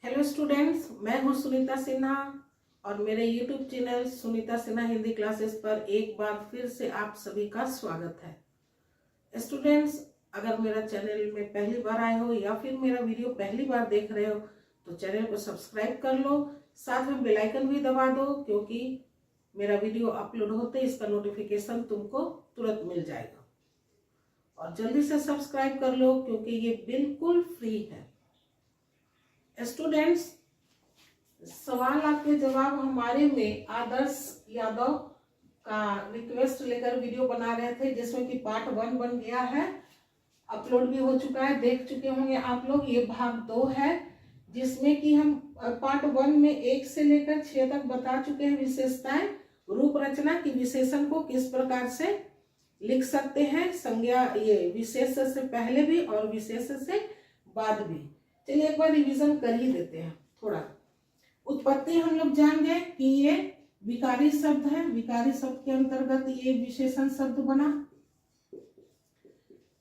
Hello students, मैं हूं सुनीता सिन्हा और मेरे YouTube channel Sunita Sinha Hindi classes पर एक बार फिर से आप सभी का स्वागत है। स्टूडेंट्स, अगर मेरा चैनल में पहली बार आए हो या फिर मेरा वीडियो पहली बार देख रहे हो तो चैनल को सब्सक्राइब कर लो, साथ में बेल आइकन भी दबा दो क्योंकि मेरा वीडियो अपलोड होते इसका नोटिफिकेशन तुमको तुरंत मिल जाएगा। और जल्दी से सब्सक्राइब कर लो क्योंकि ये बिल्कुल फ्री है। स्टूडेंट्स, सवाल आपके जवाब हमारे में आदर्श यादव का रिक्वेस्ट लेकर वीडियो बना रहे थे जिसमें कि पार्ट 1 बन गया है, अपलोड भी हो चुका है, देख चुके होंगे आप लोग। ये भाग 2 है जिसमें कि हम पार्ट 1 में 1 से लेकर 6 तक बता चुके हैं विशेषताएं, रूप रचना की विशेषण को किस प्रकार से लिख सकते हैं, संज्ञा ये विशेष से पहले भी और विशेष से बाद भी। चलिए एक बार रिवीजन कर ही देते हैं थोड़ा। उत्पत्ति हम लोग जान गए कि ये विकारी शब्द है, विकारी शब्द के अंतर्गत ये विशेषण शब्द बना।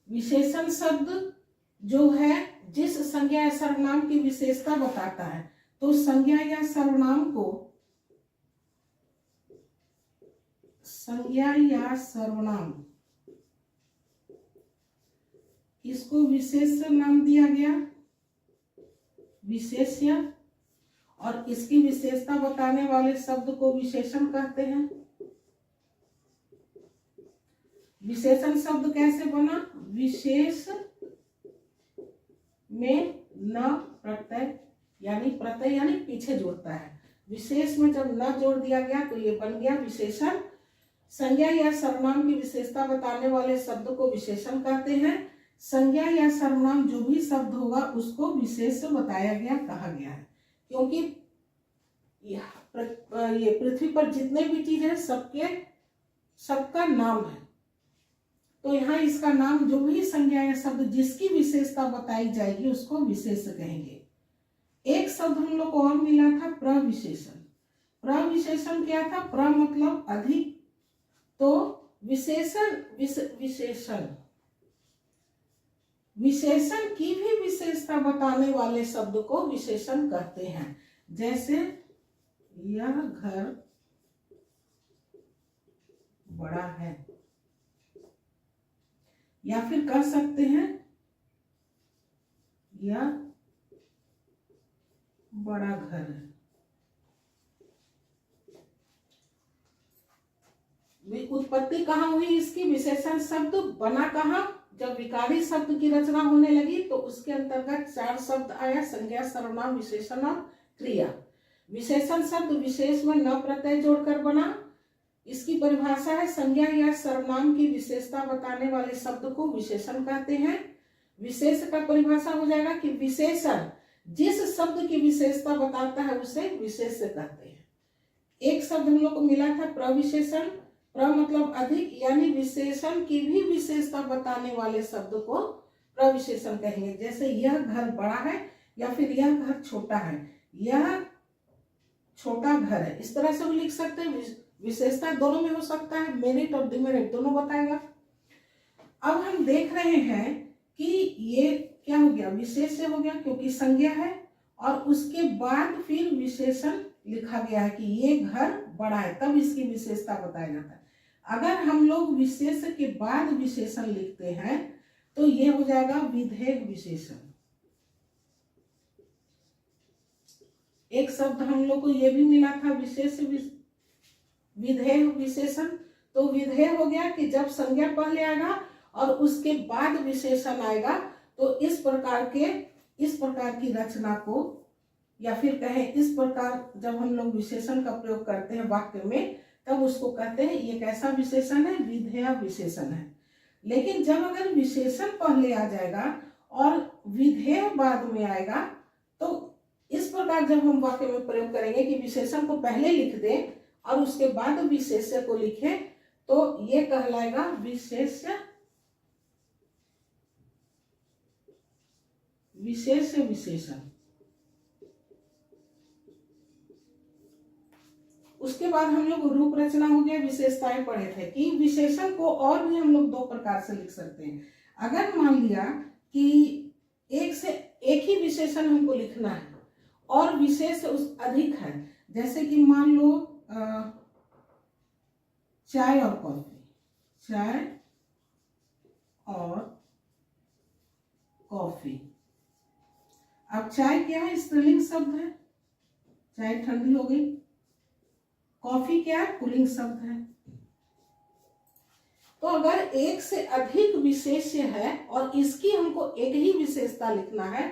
विशेषण शब्द जो है जिस संज्ञा या सर्वनाम की विशेषता बताता है, तो संज्ञा या सर्वनाम को, संज्ञा या सर्वनाम इसको विशेष नाम दिया गया, विशेष्य, और इसकी विशेषता बताने वाले शब्द को विशेषण कहते हैं। विशेषण शब्द कैसे बना? विशेष में न प्रत्यय यानी पीछे जोड़ता है। विशेष में जब न जोड़ दिया गया तो ये बन गया विशेषण। संज्ञा या सर्वनाम की विशेषता बताने वाले शब्द को विशेषण कहते हैं। संज्ञा या सर्वनाम जो भी शब्द होगा उसको विशेष बताया गया, कहा गया है, क्योंकि ये पृथ्वी पर जितने भी चीज है सबका नाम है। तो यहाँ इसका नाम जो भी संज्ञा या शब्द जिसकी विशेषता बताई जाएगी उसको विशेष कहेंगे। एक शब्द हम लोग को और मिला था, प्रविशेषण। प्रविशेषण क्या था? प्र मतलब अधिक, तो विशेषण की भी विशेषता बताने वाले शब्द को विशेषण कहते हैं। जैसे यह घर बड़ा है, या फिर कह सकते हैं यह बड़ा घर है। उत्पत्ति कहाँ हुई इसकी? विशेषण शब्द बना कहाँ? जब विकारी शब्द की रचना होने लगी तो उसके अंतर्गत 4 शब्द आया, संज्ञा, सर्वनाम, विशेषण और क्रिया। विशेषण शब्द विशेष में न प्रत्यय जोड़कर बना। इसकी परिभाषा है संज्ञा या सर्वनाम की विशेषता बताने वाले शब्द को विशेषण कहते हैं। विशेष का परिभाषा हो जाएगा कि विशेषण जिस शब्द की विशेषता बताता है उसे विशेष कहते हैं। एक शब्द हम लोग को मिला था प्रविशेषण। प्र मतलब अधिक, यानी विशेषण की भी विशेषता बताने वाले शब्द को प्रविशेषण कहेंगे। जैसे यह घर बड़ा है या फिर यह घर छोटा है, यह छोटा घर है, इस तरह से भी लिख सकते हैं। विशेषता दोनों में हो सकता है, मेरिट और डिमेरिट दोनों बताएगा। अब हम देख रहे हैं कि ये क्या हो गया? विशेष हो गया क्योंकि संज्ञा है और उसके बाद फिर विशेषण लिखा गया है कि ये घर बड़ा है, तब इसकी विशेषता बताया जाता है। अगर हम लोग विशेष के बाद विशेषण लिखते हैं तो ये हो जाएगा विधेय विशेषण। एक शब्द हम लोग को ये भी मिला था विशेष विधेय विशेषण। तो विधेय हो गया कि जब संज्ञा पहले आएगा और उसके बाद विशेषण आएगा तो इस प्रकार की रचना को, या फिर कहें इस प्रकार जब हम लोग विशेषण का प्रयोग करते हैं वाक्य में तब उसको कहते हैं ये कैसा विशेषण है? विधेय विशेषण है। लेकिन जब अगर विशेषण पहले आ जाएगा और विधेय बाद में आएगा तो इस प्रकार जब हम वाक्य में प्रयोग करेंगे कि विशेषण को पहले लिख दें और उसके बाद विशेष्य को लिखें तो ये कहलाएगा विशेष्य विशेषण। उसके बाद हम लोग रूप रचना हो गया, विशेषताएं पढ़े थे कि विशेषण को और भी हम लोग 2 प्रकार से लिख सकते हैं। अगर मान लिया कि एक ही विशेषण हमको लिखना है और विशेष उस अधिक है। जैसे कि मान लो चाय और कॉफी, चाय और कॉफी। अब चाय क्या है? स्त्रीलिंग शब्द है, चाय ठंडी हो गई। कॉफी क्या है? पुल्लिंग शब्द है। तो अगर एक से अधिक विशेष्य है और इसकी हमको एक ही विशेषता लिखना है,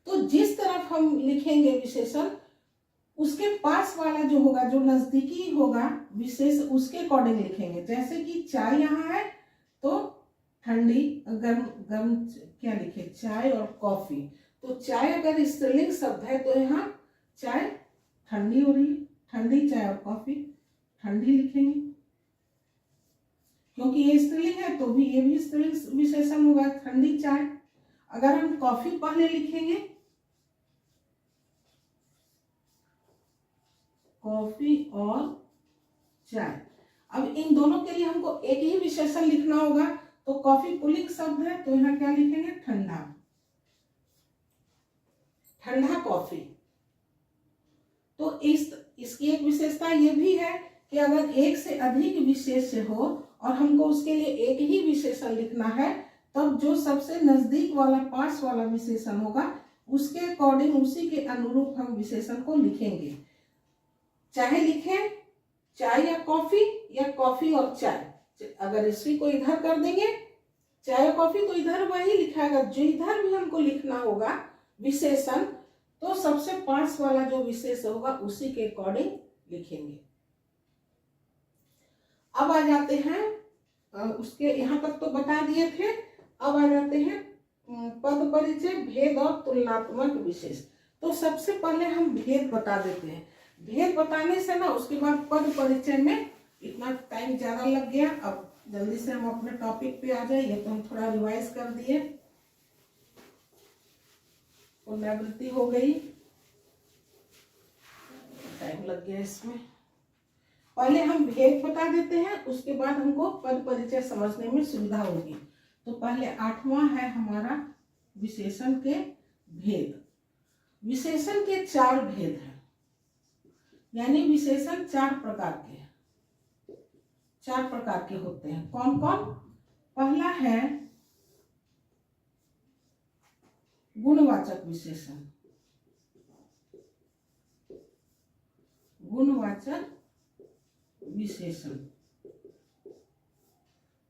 तो जिस तरफ हम लिखेंगे विशेषण, उसके पास वाला जो होगा, जो नजदीकी होगा विशेष, उसके अकॉर्डिंग लिखेंगे। जैसे कि चाय यहाँ है तो ठंडी, गर्म गर्म क्या लिखे? चाय। और कॉफी, तो चाय अगर स्त्रीलिंग शब्द है तो यहाँ चाय ठंडी हो रही है, ठंडी चाय। और कॉफी ठंडी लिखेंगे, क्योंकि ये स्त्रीलिंग है तो भी ये भी स्त्रीलिंग विशेषण होगा, ठंडी चाय। अगर हम कॉफी पहले लिखेंगे, कॉफी और चाय। अब इन दोनों के लिए हमको एक ही विशेषण लिखना होगा, तो कॉफी पुल्लिंग शब्द है तो यहाँ क्या लिखेंगे? ठंडा, ठंडा कॉफी। तो इसकी एक विशेषता ये भी है कि अगर एक से अधिक विशेष्य हो और हमको उसके लिए एक ही विशेषण लिखना है, तब जो सबसे नजदीक वाला, पास वाला विशेषण होगा, उसके अकॉर्डिंग, उसी के अनुरूप हम विशेषण को लिखेंगे। चाहे लिखें चाय या कॉफी और चाय। अगर इसी को इधर कर देंगे चाय और कॉफी, तो इधर वही लिखाएगा। जो इधर भी हमको लिखना होगा विशेषण, तो सबसे पास वाला जो विशेष होगा उसी के अकॉर्डिंग लिखेंगे। अब आ जाते हैं, उसके यहाँ तक तो बता दिए थे। अब आ जाते हैं पद परिचय, भेद और तुलनात्मक विशेष। तो सबसे पहले हम भेद बता देते हैं। भेद बताने से ना उसके बाद पद परिचय में इतना टाइम ज्यादा लग गया। अब जल्दी से हम अपने टॉपिक पे आ जाए। ये तो हम थोड़ा रिवाइज कर दिए, पुनरावृत्ति हो गई, टाइम लग गया इसमें। पहले हम भेद बता देते हैं, उसके बाद हमको पद परिचय समझने में सुविधा होगी। तो पहले 8वां है हमारा विशेषण के भेद। विशेषण के 4 भेद हैं, यानी विशेषण 4 प्रकार के हैं, 4 प्रकार के होते हैं। कौन कौन? पहला है गुणवाचक विशेषण, गुणवाचक विशेषण।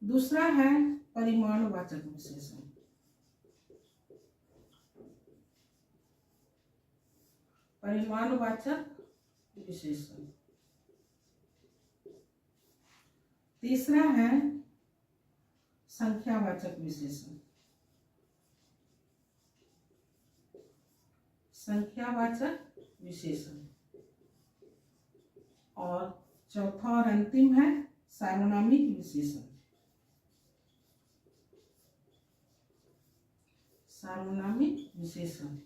दूसरा है परिमाणवाचक विशेषण, परिमाणवाचक विशेषण। तीसरा है संख्यावाचक विशेषण, संख्यावाचक विशेषण। और चौथा और अंतिम है सार्वनामिक विशेषण, सार्वनामिक विशेषण।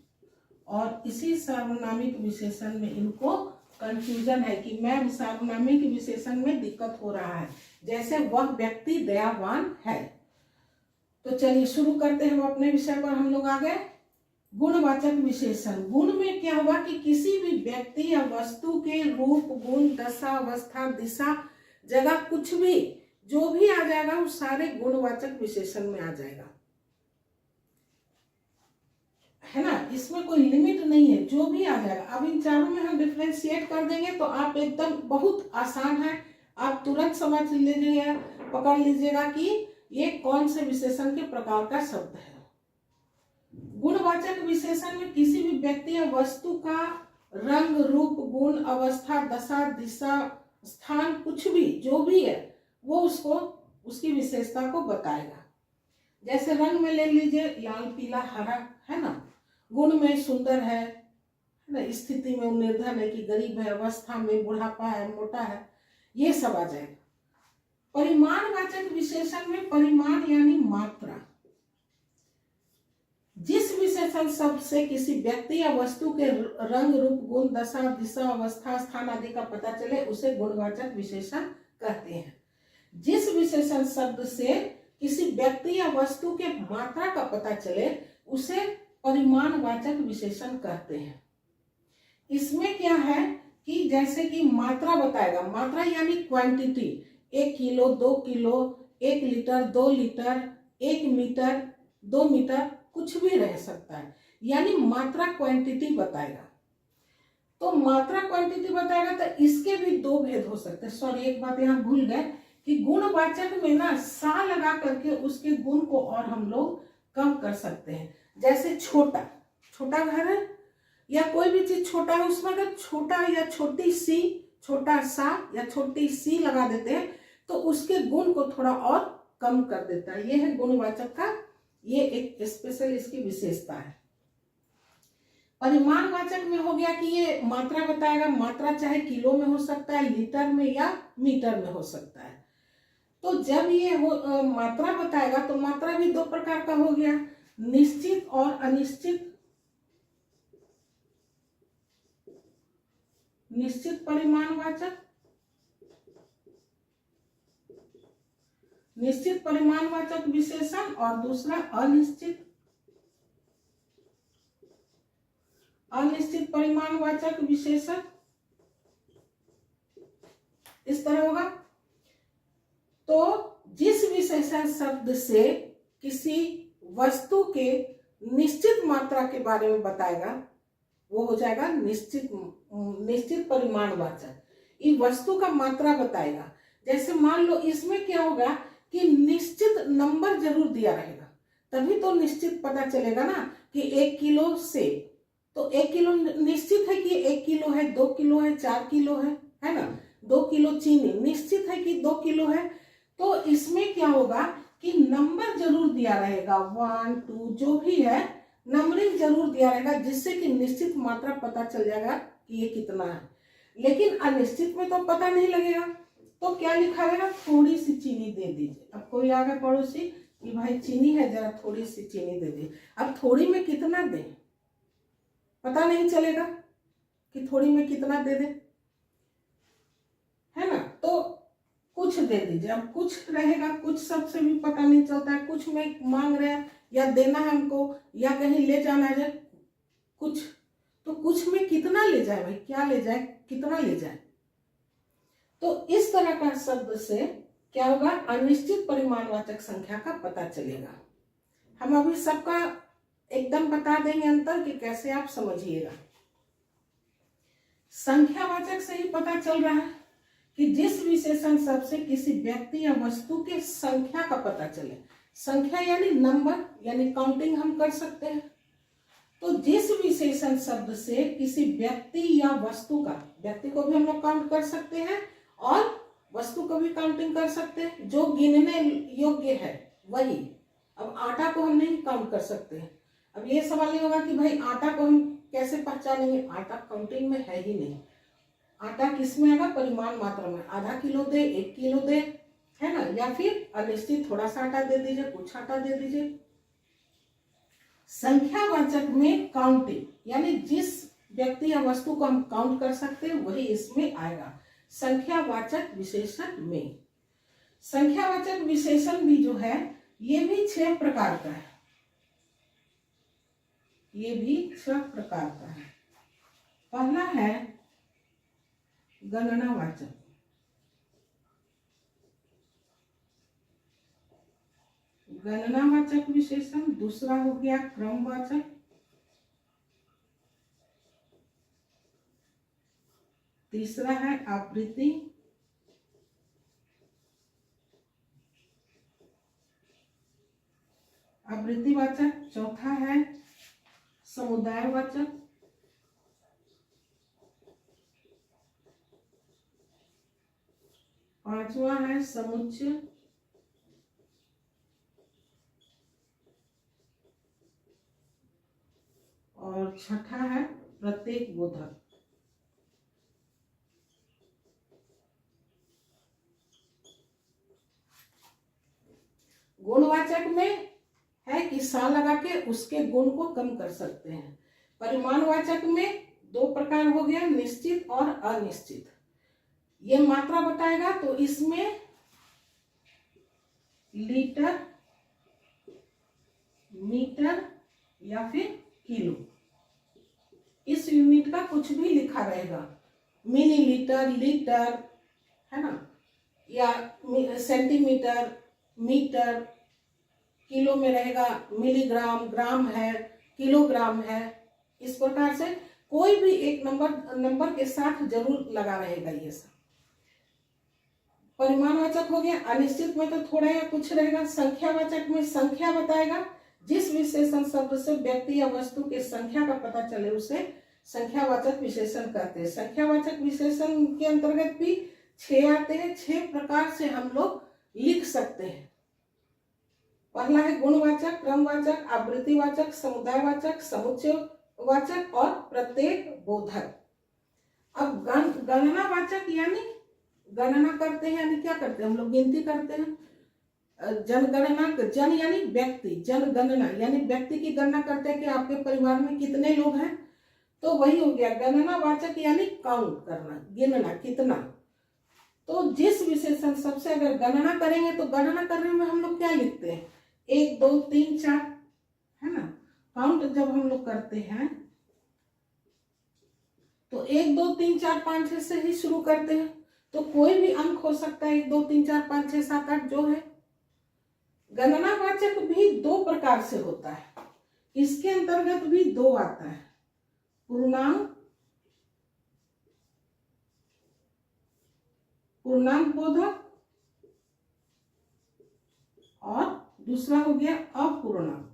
और इसी सार्वनामिक विशेषण में इनको कंफ्यूजन है कि मैम सार्वनामिक विशेषण में दिक्कत हो रहा है, जैसे वह व्यक्ति दयावान है। तो चलिए शुरू करते हैं, हम अपने विषय पर हम लोग आ गए। गुणवाचक विशेषण। गुण में क्या होगा कि किसी भी व्यक्ति या वस्तु के रूप, गुण, दशा, अवस्था, दिशा, जगह, कुछ भी जो भी आ जाएगा वो सारे गुणवाचक विशेषण में आ जाएगा, है ना। इसमें कोई लिमिट नहीं है, जो भी आ जाएगा। अब इन चारों में हम डिफरेंशिएट कर देंगे तो आप एकदम बहुत आसान है, आप तुरंत समझ लीजिएगा, पकड़ लीजिएगा कि ये कौन से विशेषण के प्रकार का शब्द है। गुणवाचक विशेषण में किसी भी व्यक्ति या वस्तु का रंग, रूप, गुण, अवस्था, दशा, दिशा, स्थान, कुछ भी जो भी है वो उसको, उसकी विशेषता को बताएगा। जैसे रंग में ले लीजिए लाल, पीला, हरा, है ना। गुण में सुंदर है ना, स्थिति में निर्धन है कि गरीब है, अवस्था में बुढ़ापा है, मोटा है, ये सब आ जाएगा। परिमाणवाचक विशेषण में परिमाण यानी मात्रा। जिस विशेषण शब्द से किसी व्यक्ति या वस्तु के रंग, रूप, गुण, दशा, दिशा, अवस्था, स्थान आदि का पता चले उसे गुणवाचक विशेषण कहते हैं। जिस विशेषण शब्द से किसी व्यक्ति या वस्तु के मात्रा का पता चले उसे परिमाणवाचक विशेषण कहते हैं। इसमें क्या है कि जैसे कि मात्रा बताएगा, मात्रा यानी quantity, 1 kilo, 2 kilo, 1 litre, 2 litre, 1 metre, 2 metre, कुछ भी रह सकता है, यानी मात्रा क्वांटिटी बताएगा। तो मात्रा क्वांटिटी बताएगा तो इसके भी दो भेद हो सकते हैं। सॉरी, एक बात यहाँ भूल गए कि गुणवाचक में ना सा लगा करके उसके गुण को और हम लोग कम कर सकते हैं। जैसे छोटा, छोटा घर है या कोई भी चीज छोटा है, उसमें अगर छोटा या छोटी सी, छोटा सा या छोटी सी लगा देते हैं तो उसके गुण को थोड़ा और कम कर देता है। ये है गुणवाचक का, ये एक स्पेशल इसकी विशेषता है। परिमाणवाचक में हो गया कि ये मात्रा बताएगा, मात्रा चाहे किलो में हो सकता है, लीटर में या मीटर में हो सकता है। तो जब ये मात्रा बताएगा तो मात्रा भी दो प्रकार का हो गया, निश्चित और अनिश्चित। निश्चित परिमाणवाचक, निश्चित परिमाणवाचक विशेषण, और दूसरा अनिश्चित, अनिश्चित परिमाणवाचक विशेषण। इस तरह होगा। तो जिस विशेषण शब्द से किसी वस्तु के निश्चित मात्रा के बारे में बताएगा वो हो जाएगा निश्चित, निश्चित परिमाणवाचक। ये वस्तु का मात्रा बताएगा। जैसे मान लो इसमें क्या होगा कि निश्चित नंबर जरूर दिया रहेगा, तभी तो निश्चित पता चलेगा ना कि 1 किलो सेब, तो 1 किलो निश्चित है कि 1 किलो है, 2 किलो है, 4 किलो है ना। 2 किलो चीनी निश्चित है कि 2 किलो है। तो इसमें क्या होगा कि नंबर जरूर दिया रहेगा, 1, 2 जो भी है नंबरिंग जरूर दिया रहेगा, जिससे कि निश्चित मात्रा पता चल जाएगा कि ये कितना है। लेकिन अनिश्चित में तो पता नहीं लगेगा, तो क्या लिखा रहेगा, थोड़ी सी चीनी दे दीजिए। अब कोई आ गया पड़ोसी कि भाई चीनी है, जरा थोड़ी सी चीनी दे दीजिए। अब थोड़ी में कितना दें पता नहीं चलेगा कि थोड़ी में कितना दे दे, है ना। तो कुछ दे दीजिए। अब कुछ रहेगा, कुछ सबसे भी पता नहीं चलता है, कुछ में मांग रहे हैं या देना है हमको या कहीं ले जाना है कुछ, तो कुछ में कितना ले जाए भाई, क्या ले जाए, कितना ले जाए। तो इस तरह का शब्द से क्या होगा, अनिश्चित परिमाणवाचक संख्या का पता चलेगा। हम अभी सबका एकदम बता देंगे अंतर कि कैसे आप समझिएगा। संख्यावाचक से ही पता चल रहा है कि जिस विशेषण शब्द से किसी व्यक्ति या वस्तु के संख्या का पता चले। संख्या यानी नंबर, यानी काउंटिंग हम कर सकते हैं। तो जिस विशेषण शब्द से किसी व्यक्ति या वस्तु का, व्यक्ति को भी हम लोग काउंट कर सकते हैं और वस्तु को भी काउंटिंग कर सकते हैं, जो गिनने योग्य है वही। अब आटा को हम नहीं काउंट कर सकते हैं। अब ये सवाल नहीं होगा कि भाई आटा को हम कैसे पहचानेंगे, आटा काउंटिंग में है ही नहीं। आटा किस में आएगा, परिमाण मात्रा में, आधा किलो दे, 1 किलो दे, है ना, या फिर अनिश्चित थोड़ा सा आटा दे दीजिए, कुछ आटा दे दीजिए। संख्यावाचक में काउंटिंग यानी जिस व्यक्ति या वस्तु को हम काउंट कर सकते हैं वही इसमें आएगा संख्यावाचक विशेषण में। संख्यावाचक विशेषण भी जो है ये भी 6 प्रकार का है, ये भी 6 प्रकार का है। पहला है गणनावाचक, गणनावाचक विशेषण। दूसरा हो गया क्रमवाचक, तीसरा है आवृत्ति, आवृत्तिवाचक। चौथा है समुदायवाचक, पांचवा है समुच्चय, और छठा है प्रत्येक बोधक। गुणवाचक में है कि सा लगा के उसके गुण को कम कर सकते हैं। परिमाणवाचक में 2 प्रकार हो गया, निश्चित और अनिश्चित। ये मात्रा बताएगा तो इसमें लीटर, मीटर या फिर किलो, इस यूनिट का कुछ भी लिखा रहेगा, मिलीलीटर, लीटर, है ना, या सेंटीमीटर, मीटर, किलो में रहेगा मिलीग्राम, ग्राम है, किलोग्राम है। इस प्रकार से कोई भी एक नंबर के साथ जरूर लगा रहेगा। ये सब परिमाणवाचक हो गया। अनिश्चित में तो थोड़ा या कुछ रहेगा। संख्यावाचक में संख्या बताएगा। जिस विशेषण शब्द से व्यक्ति या वस्तु के संख्या का पता चले उसे संख्यावाचक विशेषण कहते हैं। संख्यावाचक विशेषण के अंतर्गत भी 6 आते हैं। 6 प्रकार से हम लोग लिख सकते हैं। पहला है गुणवाचक, क्रमवाचक, आवृत्तिवाचक, समुदायवाचक, समुच्चयवाचक और प्रत्येक बोधक। अब गणनावाचक यानी गणना करते हैं, यानी क्या करते हैं हम लोग, गिनती करते हैं। जनगणना, जन यानी व्यक्ति, जनगणना यानी व्यक्ति की गणना करते हैं कि आपके परिवार में कितने लोग हैं, तो वही हो गया गणनावाचक यानी काउंट करना, गिनना, कितना। तो जिस विशेषण सबसे अगर गणना करेंगे तो गणना करने में हम लोग क्या लिखते हैं, 1 2 3 4, है ना। काउंट जब हम लोग करते हैं तो 1 2 3 4 5 6 से ही शुरू करते हैं। तो कोई भी अंक हो सकता है, 1 2 3 4 5 6 7 8 जो है। गणनावाचक भी 2 प्रकार से होता है। इसके अंतर्गत भी 2 आता है, पूर्णांक, पूर्णांक बोधक, और दूसरा हो गया अपूर्णांक।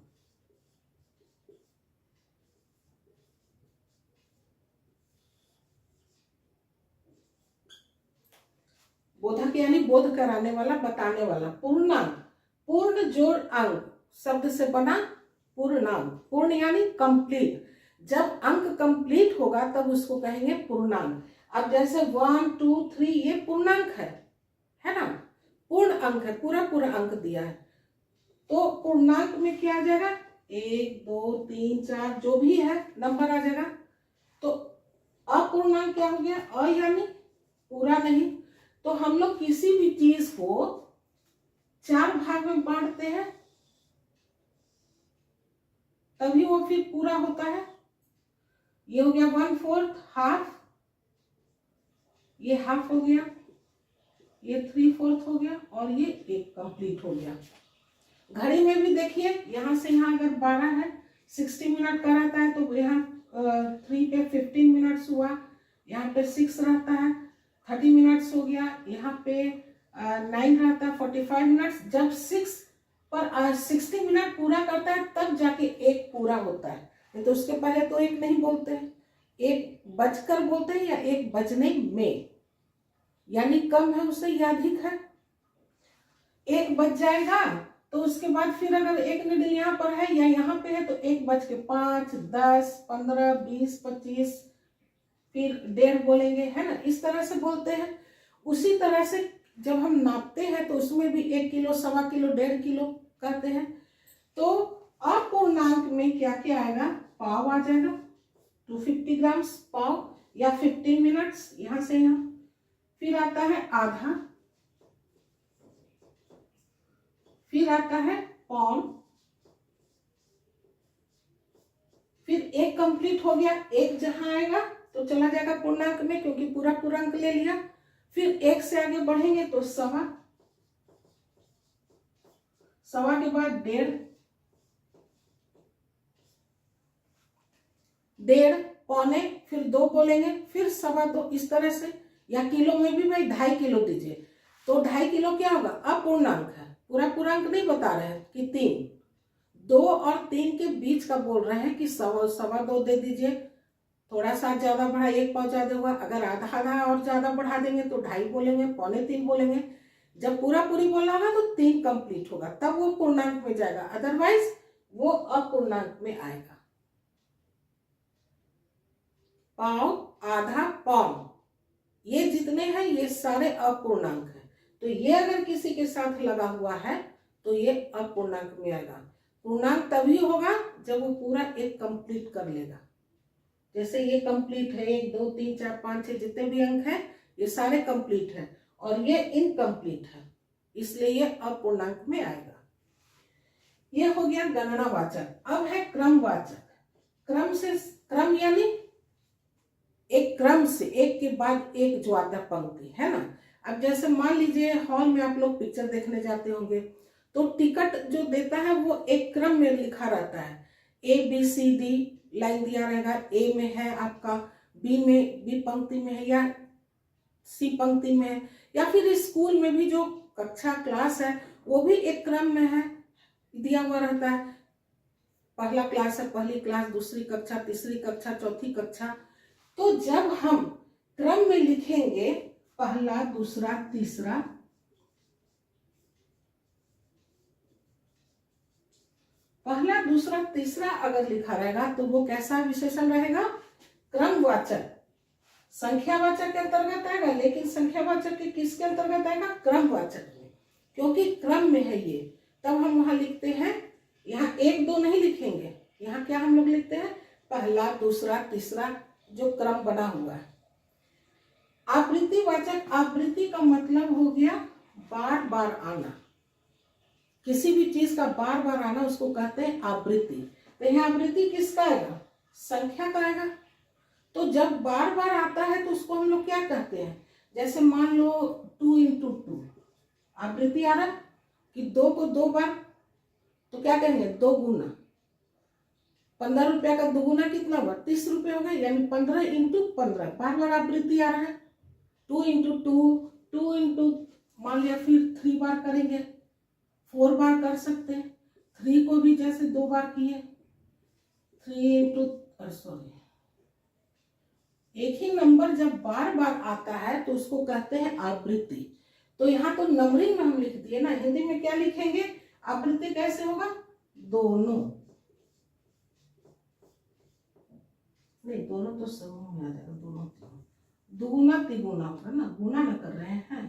बोधक यानी बोध कराने वाला, बताने वाला। पूर्णांक, पूर्ण जोड़ अंक शब्द से बना पूर्णांक। पूर्ण यानी कंप्लीट। जब अंक कंप्लीट होगा तब उसको कहेंगे पूर्णांक। अब जैसे 1 2 3 ये पूर्णांक है ना, पूर्ण अंक है, पूरा पूरा अंक दिया है। तो पूर्णांक में क्या आ जाएगा, 1 2 3 4 जो भी है नंबर आ जाएगा। तो अपूर्णांक क्या हो गया, अ यानी पूरा नहीं। तो हम लोग किसी भी चीज को 4 भाग में बांटते हैं तभी वो फिर पूरा होता है। ये हो गया 1/4, हाफ, ये हाफ हो गया, ये 3/4 हो गया, और ये एक कंप्लीट हो गया। घड़ी में भी देखिए, यहाँ से यहाँ अगर 12 है, 60 मिनट का रहता है, तो यहाँ 3 पे 15 मिनट्स हुआ, यहाँ पे 6 रहता है, 30 मिनट्स हो गया, यहाँ पे 9 रहता है, 45 मिनट्स। जब 6 पर 60 मिनट पूरा करता है तब जाके एक पूरा होता है, नहीं तो उसके पहले तो एक नहीं बोलते हैं। एक बजकर बोलते हैं या एक बजने में, यानी कम है उससे या अधिक है। एक बज जाएगा तो उसके बाद फिर अगर एक निडल यहाँ पर है या यहाँ पे है तो 1:05, 10, 15, 20, 25, फिर 1:30 बोलेंगे, है ना। इस तरह से बोलते हैं। उसी तरह से जब हम नापते हैं तो उसमें भी 1 किलो, 1.25 किलो, 1.5 किलो करते हैं। तो अपूर्णांक में क्या क्या आएगा, पाव आ जाएगा, 250 ग्राम्स पाव, या 15 मिनट्स यहाँ से यहाँ। फिर आता है आधा, फिर आता है पौन, फिर एक कंप्लीट हो गया। एक जहां आएगा तो चला जाएगा पूर्णांक में, क्योंकि पूरा पूर्णांक ले लिया। फिर एक से आगे बढ़ेंगे तो सवा, सवा के बाद 1.5, 1.5, पौने, फिर 2 बोलेंगे, फिर 2.25, इस तरह से। या किलो में भी भाई 2.5 किलो दीजिए, तो 2.5 किलो क्या होगा, अपूर्णांक है, पूरा पूर्णांक नहीं बता रहे हैं कि 3, 2 और 3 के बीच का बोल रहे हैं कि 2.25 दे दीजिए। थोड़ा सा ज्यादा बढ़ा, 1 पाव ज्यादा हुआ। अगर आधा आधा और ज्यादा बढ़ा देंगे तो 2.5 बोलेंगे, 2.25 बोलेंगे। जब पूरा पूरी बोलना होगा तो 3 कंप्लीट होगा, तब वो पूर्णांक में जाएगा, अदरवाइज वो अपूर्णांक में आएगा। पाव, आधा, पौन, ये जितने हैं ये सारे अपूर्णांक हैं। तो ये अगर किसी के साथ लगा हुआ है तो ये अपूर्णांक में आएगा। पूर्णांक तभी होगा जब वो पूरा एक कंप्लीट कर लेगा। जैसे ये कंप्लीट है, 1 2 3 4 5 6 जितने भी अंक हैं ये सारे कंप्लीट हैं, और ये इनकम्प्लीट है, इसलिए ये अपूर्णांक में आएगा। ये हो गया गणनावाचक। अब है क्रमवाचक। क्रम यानी एक क्रम से एक के बाद एक जो आता है पंक्ति, है ना। अब जैसे मान लीजिए हॉल में आप लोग पिक्चर देखने जाते होंगे, तो टिकट जो देता है वो एक क्रम में लिखा रहता है, ABCD लाइन दिया रहेगा, ए में है आपका, बी पंक्ति में है, या सी पंक्ति में है, या फिर स्कूल में भी जो कक्षा क्लास है वो भी एक क्रम में है, दिया हुआ रहता है। पहला क्लास है, पहली क्लास, दूसरी कक्षा, तीसरी कक्षा, चौथी कक्षा। तो जब हम क्रम में लिखेंगे पहला, दूसरा, तीसरा, पहला, दूसरा, तीसरा अगर लिखा रहेगा तो वो कैसा विशेषण रहेगा? क्रमवाचक। संख्यावाचक के अंतर्गत आएगा, लेकिन संख्यावाचक के किसके अंतर्गत आएगा? क्रमवाचक में, क्योंकि क्रम में है ये। तब हम वहां लिखते हैं, यहाँ एक दो नहीं लिखेंगे, यहाँ क्या हम लोग लिखते हैं? पहला, दूसरा, तीसरा, जो क्रम बना हुआ है। आवृत्तिवाचक, आवृत्ति का मतलब हो गया बार बार आना, किसी भी चीज का बार बार आना उसको कहते हैं आवृत्ति। तो यहाँ आवृत्ति किसका आएगा? संख्या का आएगा। तो जब बार बार आता है तो उसको हम लोग क्या कहते हैं? जैसे मान लो 2 × 2 आवृत्ति आ रहा कि 2 को 2 बार, तो क्या कहेंगे? 2 गुना। 15 रुपया का 2 गुना कितना हुआ? 30 रुपये हो गए, यानी 15 × 15 बार बार आवृत्ति आ रहा है। 2 × 2 मान लिया, फिर 3 बार करेंगे, 4 बार कर सकते हैं। 3 को भी जैसे 2 बार किए, एक ही नंबर जब बार बार आता है तो उसको कहते हैं आवृत्ति। तो यहाँ तो नंबरिंग में हम लिख दिए ना, हिंदी में क्या लिखेंगे? आवृत्ति कैसे होगा? दोनों, नहीं दोनों तो समूह में आ जाएगा, दोनों दुगुना तिगुना होगा ना, गुना न कर रहे हैं।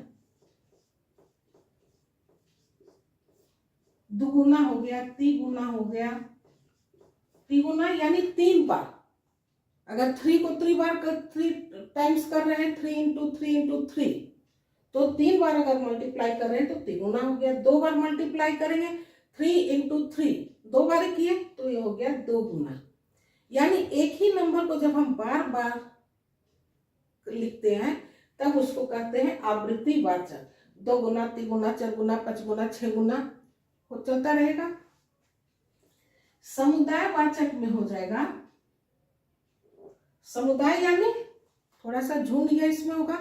दुगुना हो गया, तिगुना हो गया, तिगुना यानी 3 बार। अगर 3 को 3 बार 3 टाइम्स कर रहे हैं, 3 × 3 × 3, तो 3 बार अगर मल्टीप्लाई कर रहे हैं तो तिगुना हो गया। 2 बार मल्टीप्लाई करेंगे, 3 × 3, 2 बार किए तो ये हो गया 2 गुना। यानी एक ही नंबर को जब हम बार बार लिखते हैं तब उसको कहते हैं आवृत्तिवाचक। 2 गुना, तिगुना, 4 गुना, 5 गुना, 6 गुना हो चलता रहेगा। समुदायवाचक में हो जाएगा, समुदाय यानी थोड़ा सा झुंड या इसमें होगा,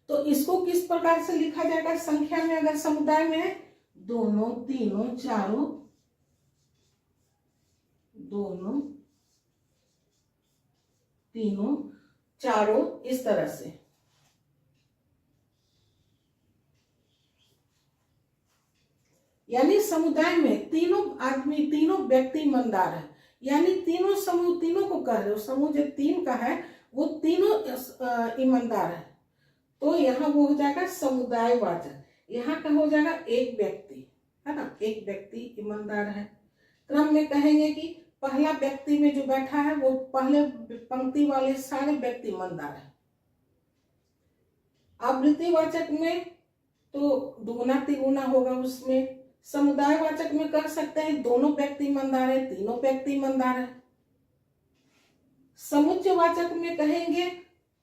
तो इसको किस प्रकार से लिखा जाएगा? संख्या में अगर समुदाय में है, दोनों, तीनों, चारों, दोनों, तीनों, चारों, इस तरह से। यानी समुदाय में तीनों आदमी, तीनों व्यक्ति ईमानदार है, यानी तीनों समूह, तीनों को कह रहे हो, समूह जो 3 का है वो तीनों ईमानदार है, तो यहाँ वो हो जाएगा समुदायवाचक। यहाँ का हो जाएगा एक व्यक्ति, है ना, एक व्यक्ति ईमानदार है। क्रम में कहेंगे कि पहला व्यक्ति में जो बैठा है वो पहले पंक्ति वाले सारे व्यक्ति ईमानदार है। आवृत्तिवाचक में तो दुगुना तिगुना होगा उसमें। समुदायवाचक में कर सकते हैं दोनों व्यक्ति ईमानदार है, तीनों व्यक्ति ईमानदार है। समुच्चयवाचक में कहेंगे,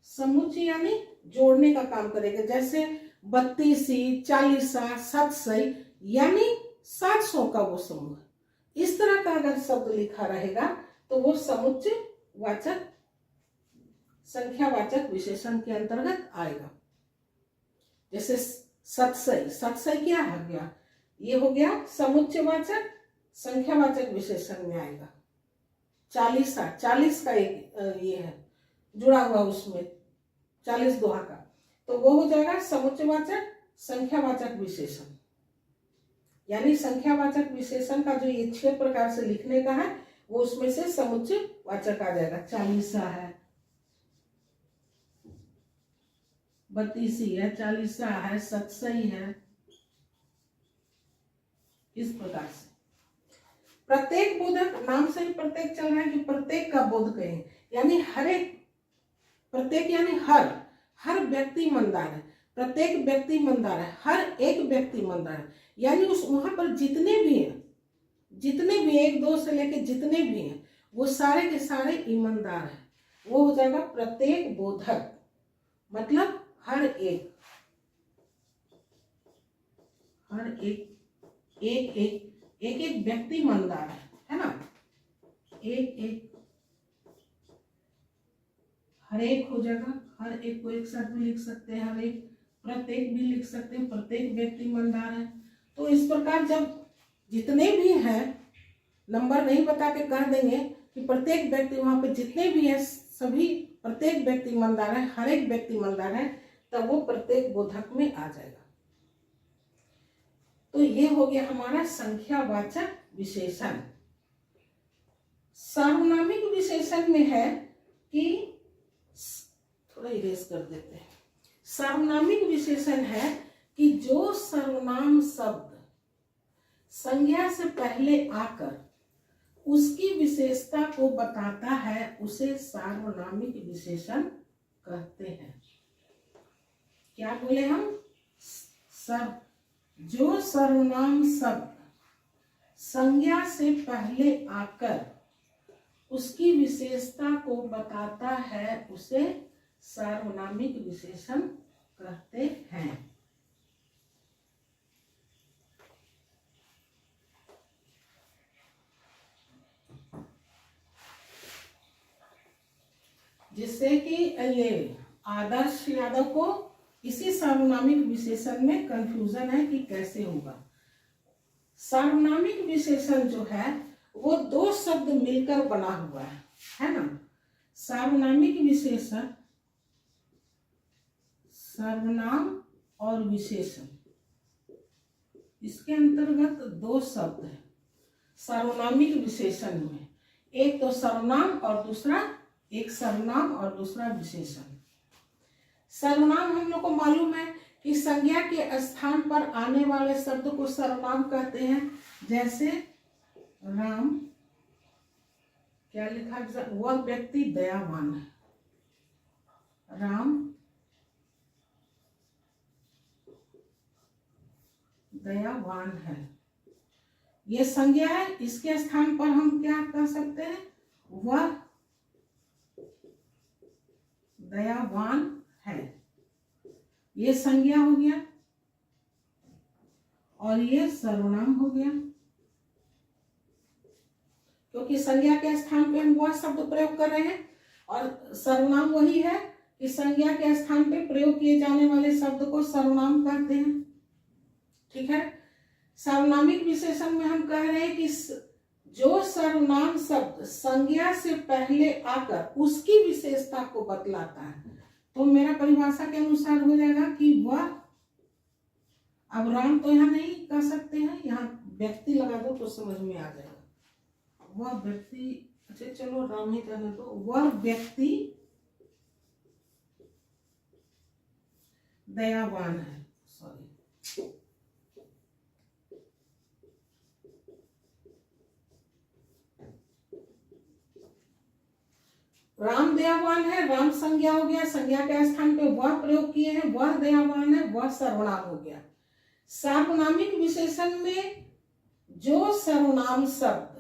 समुच्चय यानी जोड़ने का काम करेगा, जैसे 32, 40, 700 यानी 700 का वो समूह। इस तरह का अगर शब्द लिखा रहेगा तो वो समुच्चयवाचक, संख्यावाचक विशेषण के अंतर्गत आएगा। जैसे 700 क्या हो गया? ये हो गया समुच्चयवाचक, संख्यावाचक विशेषण में आएगा। 40 का एक ये है जुड़ा हुआ उसमें, 40 दोहा का, तो वो हो जाएगा समुच्चयवाचक, संख्यावाचक विशेषण। यानी संख्यावाचक विशेषण का जो ये 6 प्रकार से लिखने का है वो उसमें से समुच्चयवाचक आ जाएगा। 40 है, 32 है, 40 है, 700 है, इस प्रकार से। प्रत्येक बोधक, नाम से ही प्रत्येक चल रहा है कि प्रत्येक का बोध करें, यानी हर एक, प्रत्येक यानी हर व्यक्ति ईमानदार है, प्रत्येक व्यक्ति ईमानदार है, हर एक व्यक्ति ईमानदार है, यानी उस वहां पर जितने भी हैं, जितने भी 1 2 से लेके जितने भी हैं वो सारे के सारे ईमानदार हैं, वो हो जाएगा प्रत्येक बोधक, मतलब हर एक एक व्यक्ति मनदार है ना, एक हर एक हो जाएगा, हर एक को एक साथ भी लिख सकते हैं, हर एक, प्रत्येक भी लिख सकते हैं, प्रत्येक व्यक्ति मनदार है। तो इस प्रकार जब जितने भी हैं, नंबर नहीं बता के कह देंगे कि प्रत्येक व्यक्ति, वहां पे जितने भी हैं सभी, प्रत्येक व्यक्ति मनदार है, हर एक व्यक्ति मनदार है, तब वो प्रत्येक बोधक में आ जाएगा। तो ये हो गया हमारा संख्यावाचक विशेषण। सार्वनामिक विशेषण में है कि, थोड़ा इरेज कर देते हैं, सार्वनामिक विशेषण है कि जो सर्वनाम शब्द संज्ञा से पहले आकर उसकी विशेषता को बताता है, उसे सार्वनामिक विशेषण कहते हैं। क्या बोले हम? जो सर्वनाम शब्द संज्ञा से पहले आकर उसकी विशेषता को बताता है, उसे सार्वनामिक विशेषण कहते हैं। जिससे कि ये आदर्श यादव को इसी सार्वनामिक विशेषण में कंफ्यूजन है कि कैसे होगा। सार्वनामिक विशेषण जो है वो दो शब्द मिलकर बना हुआ है ना। सार्वनामिक विशेषण, सर्वनाम और विशेषण, इसके अंतर्गत दो शब्द है सार्वनामिक विशेषण में, एक तो सर्वनाम और दूसरा, एक सर्वनाम और दूसरा विशेषण। सर्वनाम हम लोग को मालूम है कि संज्ञा के स्थान पर आने वाले शब्द को सर्वनाम कहते हैं। जैसे राम, क्या लिखा, वह व्यक्ति दयावान है, राम दयावान है, ये संज्ञा है। इसके स्थान पर हम क्या कह सकते हैं? वह दयावान है, ये संज्ञा हो गया और ये सर्वनाम हो गया, क्योंकि संज्ञा के स्थान पे हम वह शब्द प्रयोग कर रहे हैं और सर्वनाम वही है कि संज्ञा के स्थान पे प्रयोग किए जाने वाले शब्द को सर्वनाम कहते हैं। ठीक है। सार्वनामिक विशेषण में हम कह रहे हैं कि जो सर्वनाम शब्द संज्ञा से पहले आकर उसकी विशेषता को बतलाता है, तो मेरा परिभाषा के अनुसार हो जाएगा कि वह, अब राम तो यहाँ नहीं कह सकते हैं, यहाँ व्यक्ति लगा दो तो समझ में आ जाएगा। वह व्यक्ति, अच्छा चलो राम ही कहने दो, वह व्यक्ति दयावान है, सॉरी, राम दयावान है, राम संज्ञा हो गया, संज्ञा के स्थान पे वह प्रयोग किए हैं, वह दयावान है, वह सर्वनाम हो गया। सार्वनामिक विशेषण में जो सर्वनाम शब्द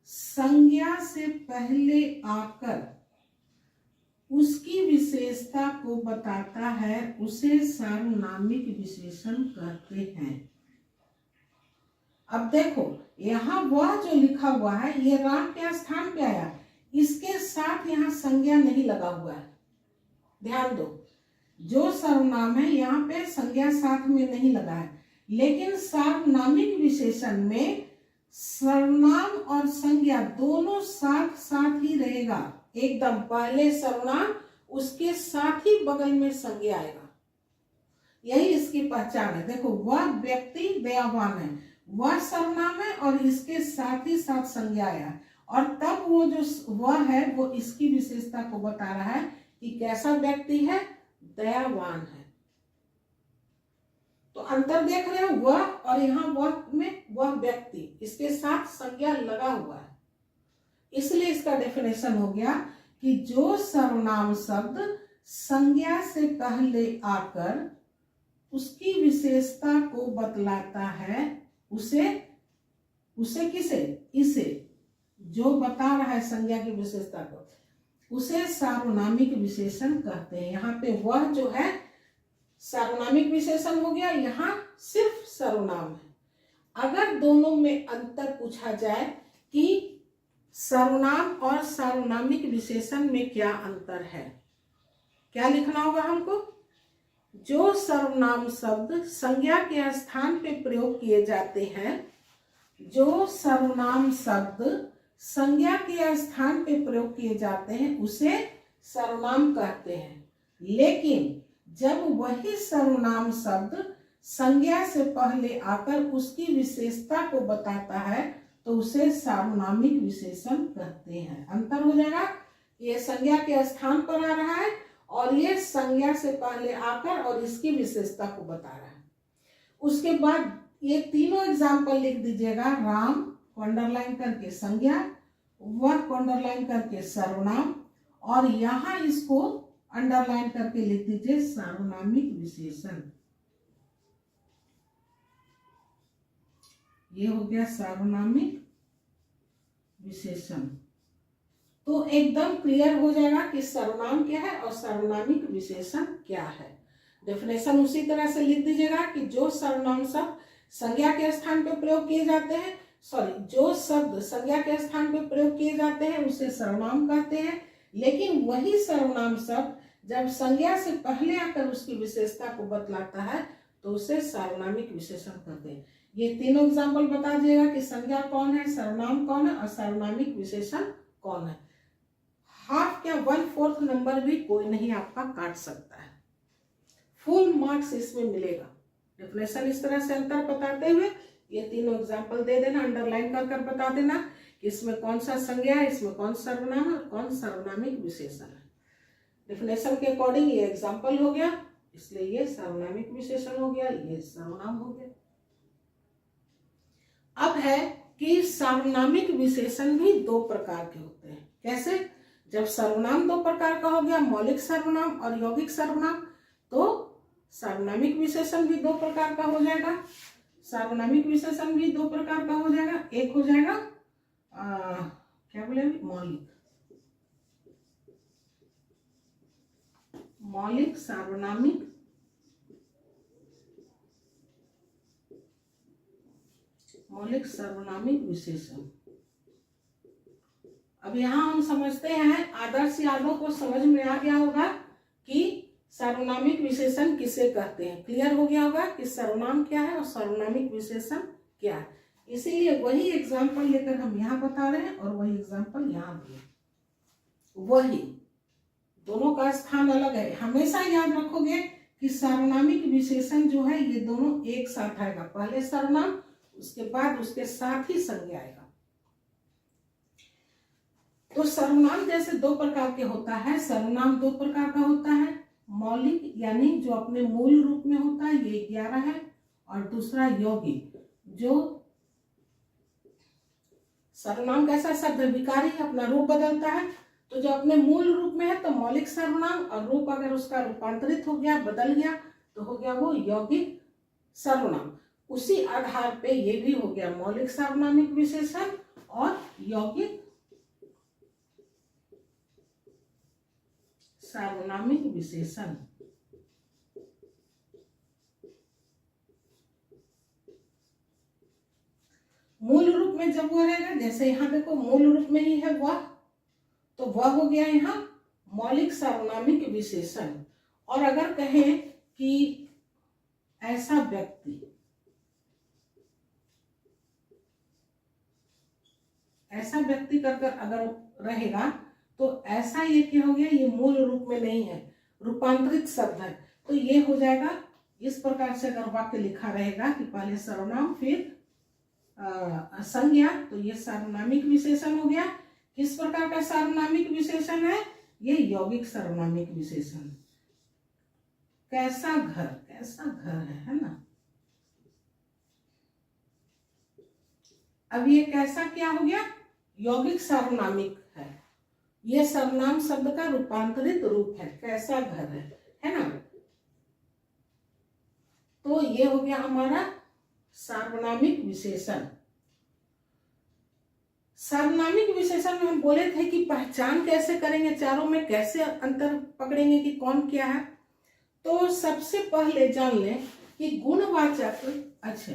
संज्ञा से पहले आकर उसकी विशेषता को बताता है, उसे सार्वनामिक विशेषण कहते हैं। अब देखो यहाँ वह जो लिखा हुआ है ये राम के स्थान पे आया, इसके साथ यहाँ संज्ञा नहीं लगा हुआ है, ध्यान दो। जो सर्वनाम है यहाँ पे संज्ञा साथ में नहीं लगा है, लेकिन सार्वनामिक विशेषण में सर्वनाम और संज्ञा दोनों साथ साथ ही रहेगा। एकदम पहले सर्वनाम, उसके साथ ही बगल में संज्ञा आएगा, यही इसकी पहचान है। देखो वह व्यक्ति दयावान है, वह सर्वनाम है और इसके साथ ही साथ संज्ञा आया, और तब वो जो वह है वो इसकी विशेषता को बता रहा है कि कैसा व्यक्ति है, दयावान है। तो अंतर देख रहे हो, वह और यहाँ वह में वह व्यक्ति, इसके साथ संज्ञा लगा हुआ है, इसलिए इसका डेफिनेशन हो गया कि जो सर्वनाम शब्द संज्ञा से पहले आकर उसकी विशेषता को बतलाता है, उसे किसे, इसे, जो बता रहा है संज्ञा की विशेषता को, उसे सार्वनामिक विशेषण कहते हैं। यहाँ पे वह जो है सार्वनामिक विशेषण हो गया, यहाँ सिर्फ सर्वनाम है। अगर दोनों में अंतर पूछा जाए कि सर्वनाम और सार्वनामिक विशेषण में क्या अंतर है, क्या लिखना होगा हमको? जो सर्वनाम शब्द संज्ञा के स्थान पे प्रयोग किए जाते हैं, जो सर्वनाम शब्द संज्ञा के स्थान पे प्रयोग किए जाते हैं उसे सर्वनाम कहते हैं। लेकिन जब वही सर्वनाम शब्द संज्ञा से पहले आकर उसकी विशेषता को बताता है तो उसे सार्वनामिक विशेषण कहते हैं। अंतर हो जाएगा, ये संज्ञा के स्थान पर आ रहा है और ये संज्ञा से पहले आकर और इसकी विशेषता को बता रहा है। उसके बाद ये तीनों एग्जाम्पल लिख दीजिएगा। राम को अंडरलाइन करके संज्ञा, वह को अंडरलाइन करके सर्वनाम, और यहाँ इसको अंडरलाइन करके लिख दीजिए सार्वनामिक विशेषण। ये हो गया सार्वनामिक विशेषण। तो एकदम क्लियर हो जाएगा कि सर्वनाम क्या है और सार्वनामिक विशेषण क्या है। डेफिनेशन उसी तरह से लिख दीजिएगा कि जो सर्वनाम शब्द संज्ञा के स्थान पर प्रयोग किए जाते हैं, जो शब्द संज्ञा के स्थान पर प्रयोग किए जाते हैं उसे सर्वनाम कहते हैं। लेकिन वही सर्वनाम शब्द जब संज्ञा से पहले आकर उसकी विशेषता को बतलाता है तो उसे सार्वनामिक विशेषण कहते हैं। ये तीनों एग्जाम्पल बता दिएगा कि संज्ञा कौन है, सर्वनाम कौन है और सार्वनामिक विशेषण कौन है। हाफ या 1/4 नंबर भी कोई नहीं आपका काट सकता है, फुल मार्क्स इसमें मिलेगा। डेफिनेशन इस तरह से अंतर बताते हुए ये तीनों एग्जाम्पल दे देना, अंडरलाइन कर बता देना कि इसमें कौन सा संज्ञा है, इसमें कौन सर्वनाम है और कौन सर्वनामिक विशेषण है। डेफिनेशन के अकॉर्डिंग ये एग्जाम्पल हो गया, इसलिए ये सर्वनामिक विशेषण हो गया, ये सर्वनाम हो गया। अब है कि सार्वनामिक विशेषण भी दो प्रकार के होते हैं। कैसे? जब सर्वनाम दो प्रकार का हो गया, मौलिक सर्वनाम और यौगिक सर्वनाम, तो सार्वनामिक विशेषण भी दो प्रकार का हो जाएगा। सार्वनामिक विशेषण भी दो प्रकार का हो जाएगा। एक हो जाएगा क्या बोलेंगे, मौलिक सार्वनामिक विशेषण। अब यहाँ हम समझते हैं, आदर्श यादव को समझ में आ गया होगा कि सार्वनामिक विशेषण किसे कहते हैं। क्लियर हो गया होगा कि सर्वनाम क्या है और सार्वनामिक विशेषण क्या है। इसीलिए वही एग्जाम्पल लेकर हम यहाँ बता रहे हैं और वही एग्जाम्पल यहाँ भी है। वही दोनों का स्थान अलग है। हमेशा याद रखोगे कि सार्वनामिक विशेषण जो है ये दोनों एक साथ आएगा, पहले सर्वनाम उसके बाद उसके साथ ही संज्ञा आएगा। तो सर्वनाम जैसे दो प्रकार के होता है, सर्वनाम दो प्रकार का होता है, मौलिक यानी जो अपने मूल रूप में होता है, ये 11 है, और दूसरा यौगिक। जो सर्वनाम कैसा शब्द है, विकारी, अपना रूप बदलता है, तो जो अपने मूल रूप में है तो मौलिक सर्वनाम, और रूप अगर उसका रूपांतरित हो गया, बदल गया, तो हो गया वो यौगिक सर्वनाम। उसी आधार पे ये भी हो गया मौलिक सार्वनामिक विशेषण और यौगिक सार्वनामिक विशेषण। मूल रूप में जब वो रहेगा, जैसे यहाँ देखो मूल रूप में ही है वह, तो वह हो गया यहाँ मौलिक सार्वनामिक विशेषण। और अगर कहें कि ऐसा व्यक्ति, ऐसा व्यक्ति कर अगर रहेगा तो ऐसा ये क्या हो गया, ये मूल रूप में नहीं है, रूपांतरित शब्द है, तो ये हो जाएगा इस प्रकार से। अगर वाक्य लिखा रहेगा कि पहले सर्वनाम फिर संज्ञा, तो ये सार्वनामिक विशेषण हो गया। किस प्रकार का सार्वनामिक विशेषण है? ये यौगिक सार्वनामिक विशेषण। कैसा घर, कैसा घर है ना। अब ये कैसा क्या हो गया, यौगिक सार्वनामिक है। ये सर्वनाम शब्द का रूपांतरित रूप है, कैसा घर है ना। तो ये हो गया हमारा सार्वनामिक विशेषण। सार्वनामिक विशेषण में हम बोले थे कि पहचान कैसे करेंगे, चारों में कैसे अंतर पकड़ेंगे कि कौन क्या है। तो सबसे पहले जान लें कि गुणवाचक, अच्छा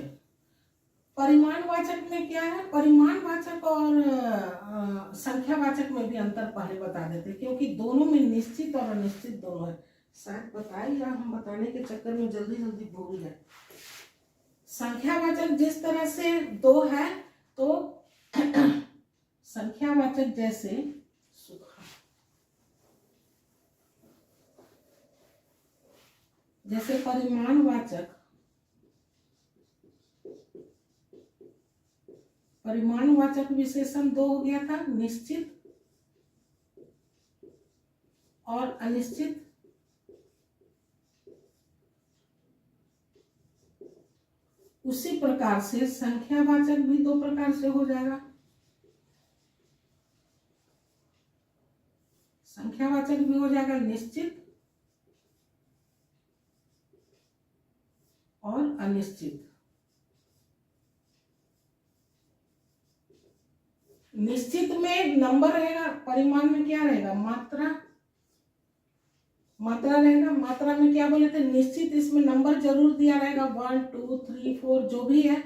परिमाणवाचक में क्या है, परिमाणवाचक और संख्यावाचक में भी अंतर पहले बता देते, क्योंकि दोनों में निश्चित और अनिश्चित दोनों है। शायद बताइए, हम बताने के चक्कर में जल्दी जल्दी भूल गए। संख्यावाचक जिस तरह से दो है, तो संख्यावाचक जैसे सुखा, जैसे परिमाणवाचक, परिमाणवाचक विशेषण दो हो गया था, निश्चित और अनिश्चित। उसी प्रकार से संख्यावाचक भी दो प्रकार से हो जाएगा। संख्यावाचक भी हो जाएगा निश्चित और अनिश्चित। निश्चित में नंबर रहेगा, परिमाण में क्या रहेगा, मात्रा, मात्रा रहेगा। मात्रा में क्या बोले थे, निश्चित, इसमें नंबर जरूर दिया रहेगा 1 2 3 4 जो भी है,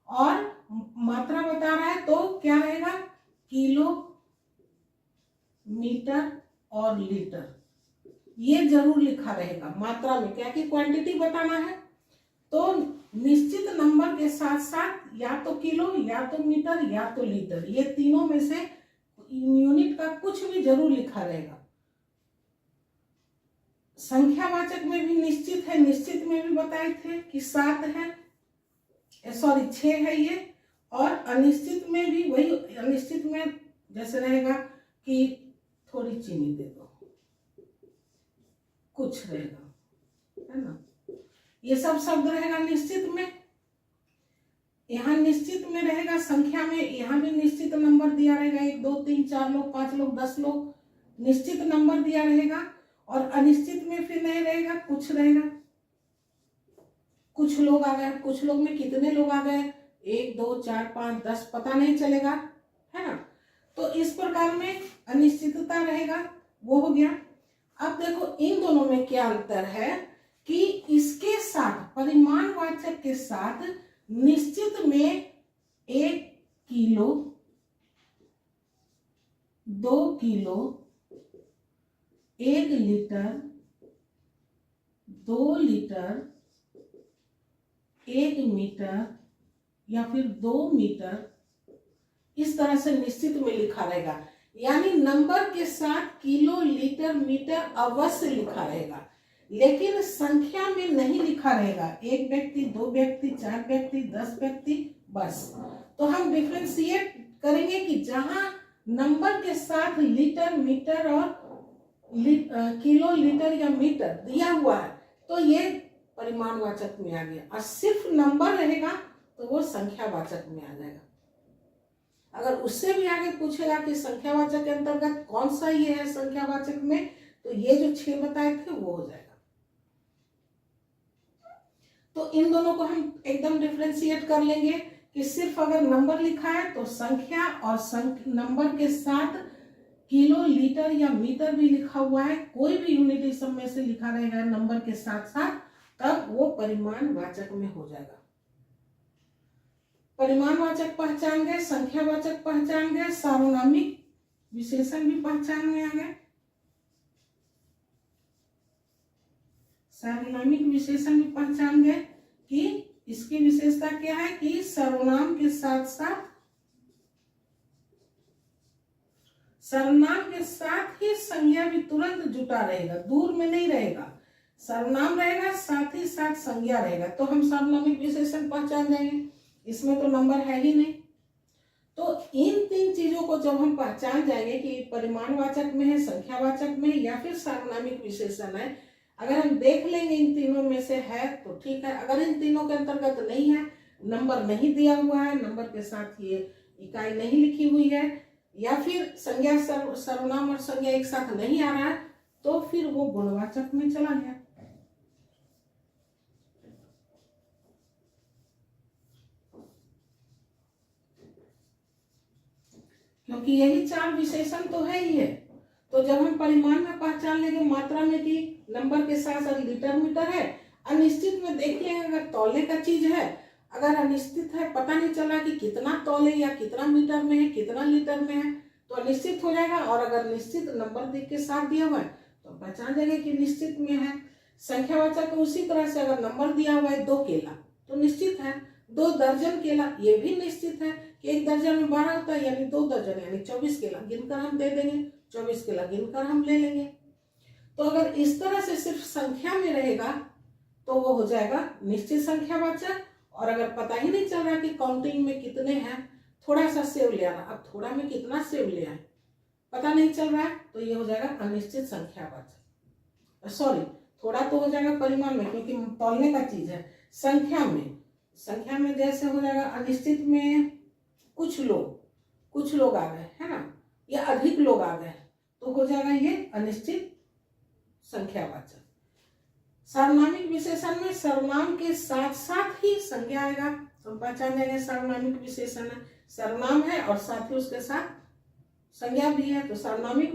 और मात्रा बता रहा है तो क्या रहेगा, किलो, मीटर और लीटर, ये जरूर लिखा रहेगा। मात्रा में क्या कि क्वांटिटी बताना है, तो निश्चित नंबर के साथ साथ या तो किलो या तो मीटर या तो लीटर, ये तीनों में से यूनिट का कुछ भी जरूर लिखा रहेगा। संख्यावाचक में भी निश्चित है, निश्चित में भी बताए थे कि 7 है, सॉरी 6 है ये, और अनिश्चित में भी वही, अनिश्चित में जैसे रहेगा कि थोड़ी चीनी दे दो, कुछ रहेगा, है ना, ये सब शब्द रहेगा निश्चित में। यहाँ निश्चित में रहेगा, संख्या में यहाँ भी निश्चित नंबर दिया रहेगा, 1 2 3 4 लोग, 5 लोग, 10 लोग, निश्चित नंबर दिया रहेगा। और अनिश्चित में फिर नहीं रहेगा, कुछ रहेगा, कुछ लोग आ गए, कुछ लोग में कितने लोग आ गए, 1 2 4 5 10 पता नहीं चलेगा, है ना। तो इस प्रकार में अनिश्चितता रहेगा, वो हो गया। अब देखो इन दोनों में क्या अंतर है कि इसके साथ, परिमाणवाचक के साथ निश्चित में 1 kilo, 2 kilo, 1 litre, 2 litre, 1 metre या फिर 2 मीटर, इस तरह से निश्चित में लिखा रहेगा। यानी नंबर के साथ किलो, लीटर, मीटर अवश्य लिखा रहेगा, लेकिन संख्या में नहीं लिखा रहेगा। 1 व्यक्ति, 2 व्यक्ति, 4 व्यक्ति, 10 व्यक्ति, बस। तो हम डिफरेंशिएट करेंगे कि जहां नंबर के साथ लीटर, मीटर और किलो, लीटर या मीटर दिया हुआ है तो ये परिमाणवाचक में आ गया, और सिर्फ नंबर रहेगा तो वो संख्यावाचक में आ जाएगा। अगर उससे भी आगे पूछेगा कि संख्यावाचक के अंतर्गत कौन सा ये है संख्यावाचक में, तो ये जो 6 बताए थे वो हो जाएगा। तो इन दोनों को हम एकदम डिफरेंशिएट कर लेंगे कि सिर्फ अगर नंबर लिखा है तो संख्या, और नंबर के साथ किलो, लीटर या मीटर भी लिखा हुआ है, कोई भी यूनिट इस सब में से लिखा रहेगा नंबर के साथ साथ, तब वो परिमाणवाचक में हो जाएगा। परिमाणवाचक पहचान गए, संख्यावाचक पहचान गए, सार्वनामिक विशेषण भी पहचान में आ गए। सार्वनामिक विशेषण भी पहचान गए कि इसकी विशेषता क्या है कि सर्वनाम के साथ साथ, सर्वनाम के साथ ही संज्ञा भी तुरंत जुटा रहेगा, दूर में नहीं रहेगा। सर्वनाम रहेगा, साथ ही साथ संज्ञा रहेगा, तो हम सार्वनामिक विशेषण पहचान जाएंगे। इसमें तो नंबर है ही नहीं। तो इन 3 चीजों को जब हम पहचान जाएंगे कि परिमाणवाचक में है, संख्यावाचक में या फिर सार्वनामिक विशेषण है, अगर हम देख लेंगे इन तीनों में से है तो ठीक है। अगर इन तीनों के अंतर्गत नहीं है, नंबर नहीं दिया हुआ है, नंबर के साथ ये इकाई नहीं लिखी हुई है, या फिर संज्ञा, सर्वनाम और संज्ञा एक साथ नहीं आ रहा है, तो फिर वो गुणवाचक में चला गया। क्योंकि यही 4 विशेषण तो है ही है। तो जब हम परिमाण में पहचान लेंगे मात्रा में कि नंबर के साथ साथ लीटर मीटर है, अनिश्चित में देखिए अगर तौले का चीज है, अगर अनिश्चित है, पता नहीं चला कि कितना तौले या कितना मीटर में है, कितना लीटर में है, तो अनिश्चित हो जाएगा। और अगर निश्चित नंबर देख के साथ दिया हुआ है तो पहचान जाएंगे कि निश्चित में है। संख्यावाचक उसी तरह से अगर नंबर दिया हुआ है 2 केला तो निश्चित है, 2 दर्जन केला ये भी निश्चित है कि 1 दर्जन में 12 होता है, यानी 2 दर्जन यानी 24 केला गिनकर हम दे देंगे, 24 केला गिनकर हम ले लेंगे। तो अगर इस तरह से सिर्फ संख्या में रहेगा तो वो हो जाएगा निश्चित संख्यावाचक। और अगर पता ही नहीं चल रहा कि काउंटिंग में कितने हैं, थोड़ा सा सेव ले आना, अब थोड़ा में कितना सेव ले आए पता नहीं चल रहा है, तो ये हो जाएगा अनिश्चित संख्यावाचक। सॉरी, थोड़ा तो हो जाएगा परिमाण में क्योंकि तौलने का चीज है। संख्या में जैसे हो जाएगा अनिश्चित में कुछ लोग आ गए है ना, या अधिक लोग आ गए तो हो जाएगा ये अनिश्चित संख्यावाचक। सर्वनामिक विशेषण में सर्वनाम के साथ साथ ही संज्ञा आएगा तो पहचान जाएंगे सर्वनामिक विशेषण है, सर्वनाम है और साथ ही उसके साथ संज्ञा भी है। तो सर्वनामिक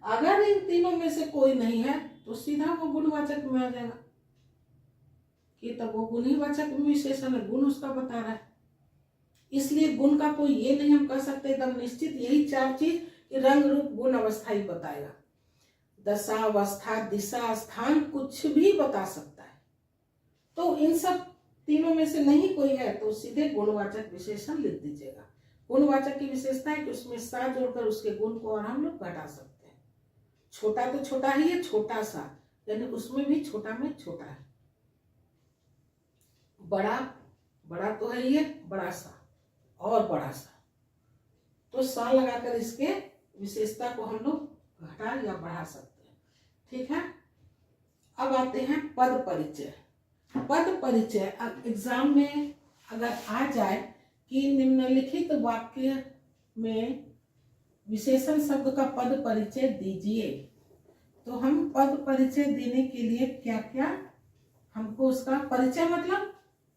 अगर इन तीनों में से कोई नहीं है तो सीधा वो गुणवाचक में आ जाएगा कि तब वो गुणवाचक विशेषण है, गुण उसका बता रहा है। इसलिए गुण का कोई ये नहीं हम कह सकते एकदम निश्चित, यही 4 चीज कि रंग रूप गुण अवस्था ही बताएगा। दशा, अवस्था, दिशा, स्थान कुछ भी बता सकता है। तो इन सब तीनों में से नहीं कोई है तो सीधे गुणवाचक विशेषण लिख दीजिएगा। गुणवाचक की विशेषता है कि उसमें सा जोड़कर उसके गुण को और हम लोग घटा सकते हैं। छोटा तो छोटा ही है, छोटा सा यानी उसमें भी छोटा में छोटा है। बड़ा तो है ये, बड़ा सा और बड़ा सा, तो सा लगाकर इसके विशेषता को हम लोग घटा या बढ़ा सकते हैं। ठीक है, अब आते हैं पद परिचय। पद परिचय एग्जाम में अगर आ जाए कि निम्नलिखित वाक्य में विशेषण शब्द का पद परिचय दीजिए, तो हम पद परिचय देने के लिए क्या क्या हमको उसका परिचय मतलब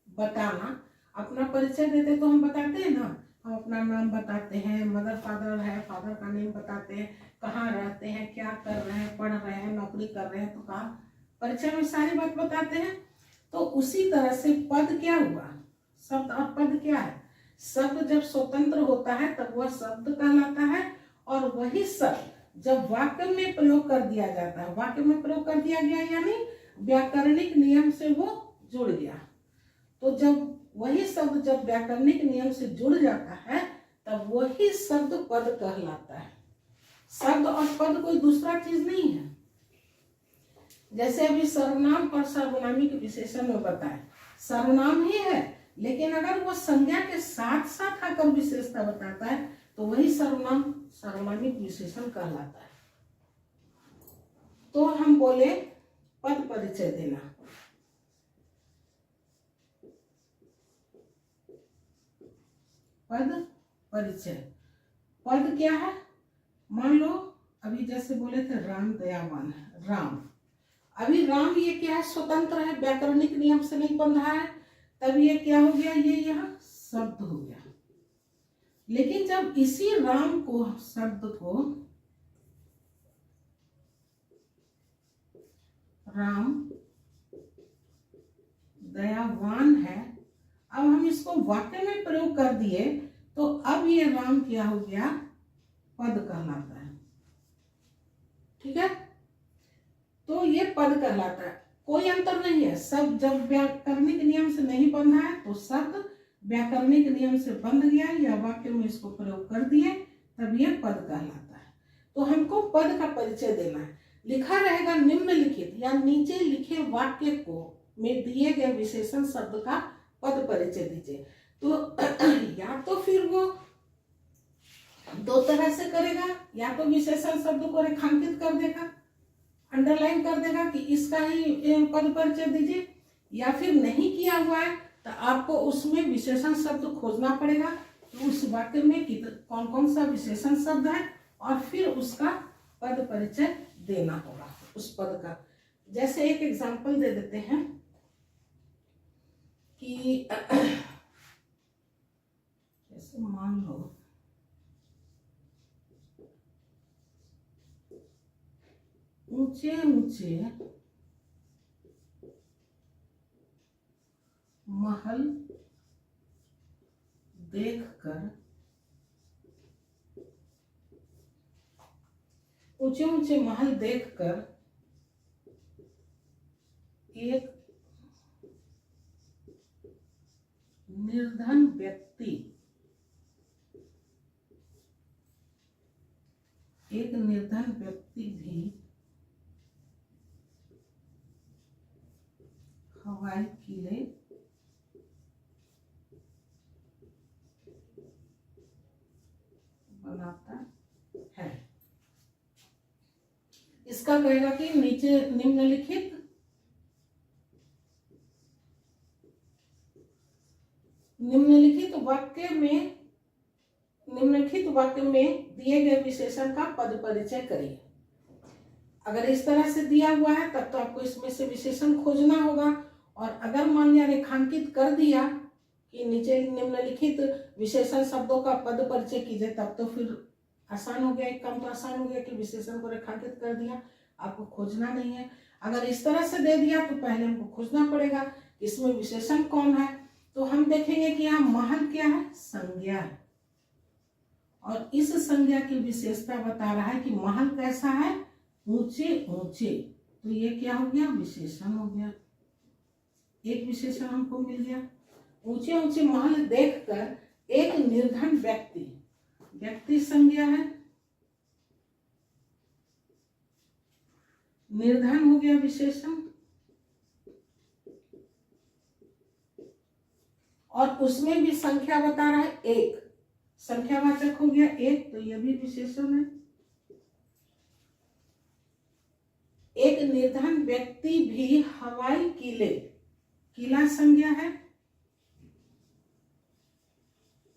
बताना। अपना परिचय देते तो हम बताते हैं ना, हम अपना नाम बताते हैं, मदर फादर है, फादर का नेम बताते हैं, कहाँ रहते हैं, क्या कर रहे हैं, पढ़ रहे हैं, नौकरी कर रहे हैं, तो कहाँ परिचय में सारी बात बताते हैं। तो उसी तरह से पद क्या हुआ, शब्द और पद क्या है। शब्द जब स्वतंत्र होता है तब वह शब्द कहलाता है, और वही शब्द जब वाक्य में प्रयोग कर दिया जाता है, वाक्य में प्रयोग कर दिया गया यानी व्याकरणिक नियम से वो जुड़ गया, तो जब वही शब्द जब व्याकरणिक नियम से जुड़ जाता है तब वही शब्द पद कहलाता है। शब्द और पद कोई दूसरा चीज नहीं है। जैसे अभी सर्वनाम और सर्वनामिक विशेषण में बताए, सर्वनाम ही है लेकिन अगर वो संज्ञा के साथ साथ आकर विशेषता बताता है तो वही सर्वनाम सर्वनामिक विशेषण कहलाता है। तो हम बोले पद परिचय देना। पद परिचय, पद क्या है, मान लो अभी जैसे बोले थे राम दयावान है, राम, अभी राम ये क्या है, स्वतंत्र है, व्याकरणिक नियम से नहीं बंधा है, तब ये क्या हो गया, ये यहाँ शब्द हो गया। लेकिन जब इसी राम को शब्द को राम दयावान है, अब हम इसको वाक्य में प्रयोग कर दिए तो अब ये राम क्या हो गया, पद कहलाता है। ठीक है, तो ये पद कहलाता है, कोई अंतर नहीं है। सब जब व्याकरणिक नियम से नहीं बंधा है तो शब्द व्याकरणिक नियम से बंध गया या वाक्य में इसको प्रयोग कर दिए तब ये पद कहलाता है। तो हमको पद का परिचय देना है। लिखा रहेगा निम्नलिखित या नीचे लिखे वाक्य को में दिए गए विशेषण शब्द का पद परिचय दीजिए। तो या तो फिर वो 2 तरह से करेगा, या तो विशेषण शब्द को रेखांकित कर देगा, अंडरलाइन कर देगा कि इसका ही पद परिचय दीजिए, या फिर नहीं किया हुआ है तो आपको उसमें विशेषण शब्द खोजना पड़ेगा तो उस वाक्य में कौन कौन सा विशेषण शब्द है और फिर उसका पद परिचय देना होगा उस पद का। जैसे एक एग्जांपल दे देते हैं कि जैसे मान लो ऊंचे ऊंचे महल देखकर, ऊंचे ऊंचे महल देखकर एक निर्धन व्यक्ति, एक निर्धन व्यक्ति भी हवाई किले बनाता है। इसका कहेगा कि नीचे निम्नलिखित निम्नलिखित वाक्य में दिए गए विशेषण का पद परिचय करिए। अगर इस तरह से दिया हुआ है तब तो आपको इसमें से विशेषण खोजना होगा, और अगर मान लिया रेखांकित कर दिया कि नीचे निम्नलिखित विशेषण शब्दों का पद परिचय कीजिए, तब तो फिर आसान हो गया, एक काम तो आसान हो गया कि विशेषण को रेखांकित कर दिया, आपको खोजना नहीं है। अगर इस तरह से दे दिया तो पहले हमको खोजना पड़ेगा कि इसमें विशेषण कौन है। तो हम देखेंगे कि यहाँ महल क्या है, संज्ञा है, और इस संज्ञा की विशेषता बता रहा है कि महल कैसा है, ऊंचे ऊंचे। तो ये क्या हो गया, विशेषण हो गया, एक विशेषण हमको मिल गया। ऊंचे ऊंचे महल देखकर एक निर्धन व्यक्ति, व्यक्ति संज्ञा है, निर्धन हो गया विशेषण, और उसमें भी संख्या बता रहा है एक, संख्यावाचक हो गया एक, तो यह भी विशेषण है। एक निर्धन व्यक्ति भी हवाई किले, किला संज्ञा है,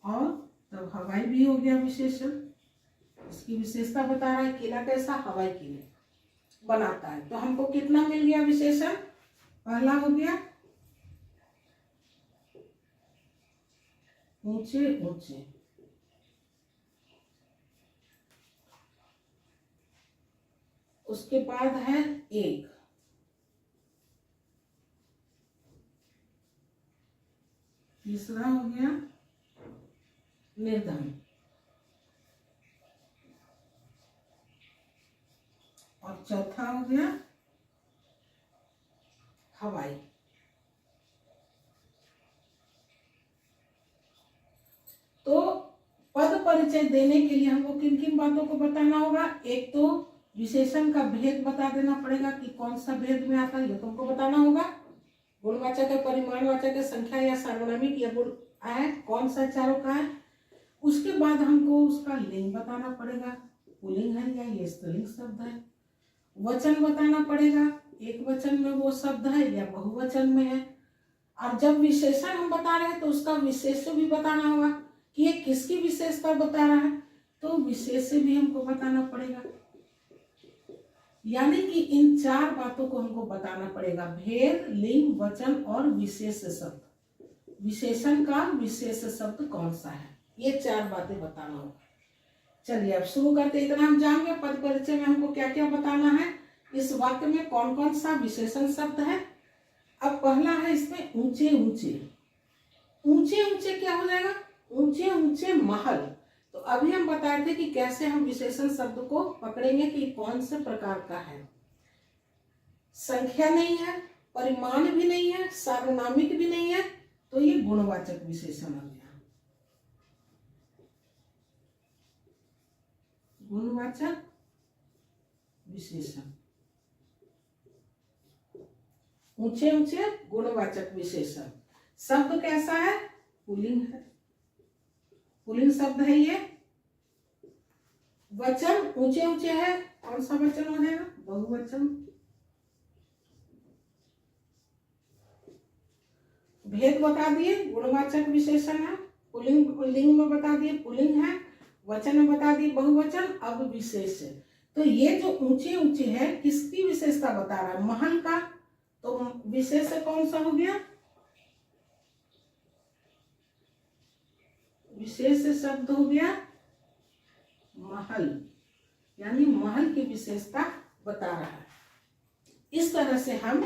और तब हवाई भी हो गया विशेषण। इसकी विशेषता बता रहा है किला कैसा, हवाई किले बनाता है। तो हमको कितना मिल गया विशेषण, पहला हो गया ऊंचे ऊंचे, उसके बाद है एक, तीसरा हो गया निर्धन, और चौथा हो गया हवाई। तो पद परिचय देने के लिए हमको किन किन बातों को बताना होगा, एक तो विशेषण का भेद बता देना पड़ेगा कि कौन सा भेद में आता है, ये तुमको बताना होगा। गुणवाचक है, परिमाणवाचक है, संख्या या सार्वनामिक या गुण है, कौन सा चारों का है। उसके बाद हमको उसका लिंग बताना पड़ेगा, पुल्लिंग है या ये स्त्रीलिंग शब्द है। वचन बताना पड़ेगा, एक वचन में वो शब्द है या बहुवचन में है। और जब विशेषण हम बता रहे हैं तो उसका विशेष्य भी बताना होगा कि ये किसकी विशेषता बता रहा है, तो विशेष्य भी हमको बताना पड़ेगा। यानी कि इन चार बातों को हमको बताना पड़ेगा, भेद, लिंग, वचन और विशेष शब्द। विशेषण का विशेष शब्द कौन सा है, ये चार बातें बताना होगा। चलिए अब शुरू करते। इतना हम जान गए पद परिचय में हमको क्या क्या बताना है, इस वाक्य में कौन कौन सा विशेषण शब्द है। अब पहला है इसमें ऊंचे ऊंचे। ऊंचे ऊंचे क्या हो जाएगा, ऊंचे ऊंचे महल। तो अभी हम बताए थे कि कैसे हम विशेषण शब्द को पकड़ेंगे कि कौन से प्रकार का है। संख्या नहीं है, परिमाण भी नहीं है, सार्वनामिक भी नहीं है, तो ये गुणवाचक विशेषण हो गया, गुणवाचक विशेषण। ऊंचे ऊंचे गुणवाचक विशेषण। शब्द कैसा है, पुल्लिंग है, पुल्लिंग शब्द है ये। वचन ऊंचे ऊंचे है, कौन सा वचन हो जाएगा, बहुवचन। भेद बता दिए, गुणवाचक विशेषण है, पुल्लिंग, लिंग में बता दिए पुल्लिंग है, वचन में बता दिए बहुवचन। अब विशेष, तो ये जो ऊंचे ऊंचे है किसकी विशेषता बता रहा है, महल का। तो विशेष कौन सा हो गया, विशेष शब्द हो गया महल, यानी महल की विशेषता बता रहा है। इस तरह से हम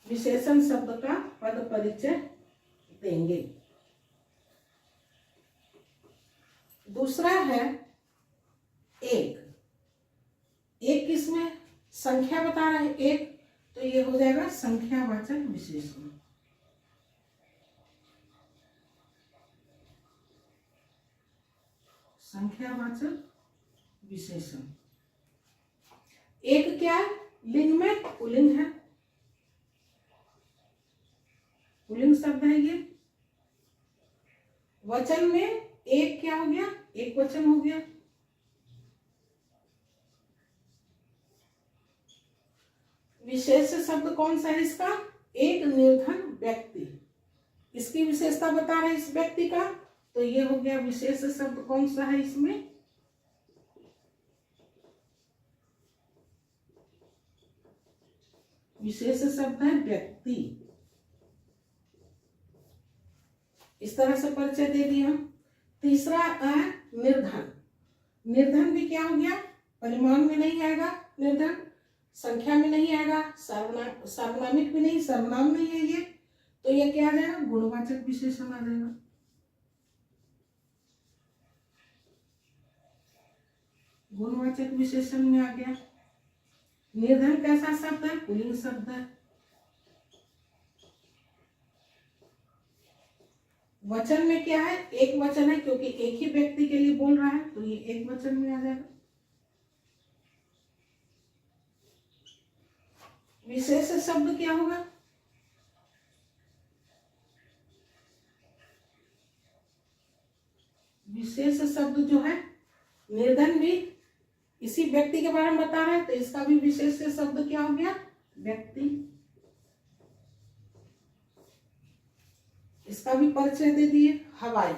विशेषण शब्द का पद परिचय देंगे। दूसरा है एक। एक किसमें संख्या बता रहा है एक, तो ये हो जाएगा संख्यावाचक विशेषण। संख्यावाचक विशेषण। एक क्या है, लिंग में पुल्लिंग है, पुल्लिंग शब्द है ये। वचन में एक क्या हो गया, एक वचन हो गया। विशेष शब्द कौन सा है इसका, एक निर्धन व्यक्ति, इसकी विशेषता बता रहे इस व्यक्ति का, तो ये हो गया विशेष शब्द कौन सा है इसमें, विशेष शब्द है व्यक्ति। इस तरह से परिचय दे दिया। तीसरा है निर्धन। निर्धन भी क्या हो गया, परिमाण में नहीं आएगा निर्धन, संख्या में नहीं आएगा, सार्वनामिक भी नहीं, सर्वनाम नहीं है ये, तो ये क्या आ जाएगा, गुणवाचक विशेषण आ जाएगा। गुणवाचक विशेषण में आ गया। निर्धन कैसा शब्द है, पुल्लिंग शब्द है। वचन में क्या है, एक वचन है, क्योंकि एक ही व्यक्ति के लिए बोल रहा है, तो ये एक वचन में आ जाएगा। विशेष शब्द क्या होगा, विशेष शब्द जो है, निर्धन भी इसी व्यक्ति के बारे में बता रहा है, तो इसका भी विशेष शब्द क्या हो गया, व्यक्ति। इसका भी परिचय दे दिए। हवाई,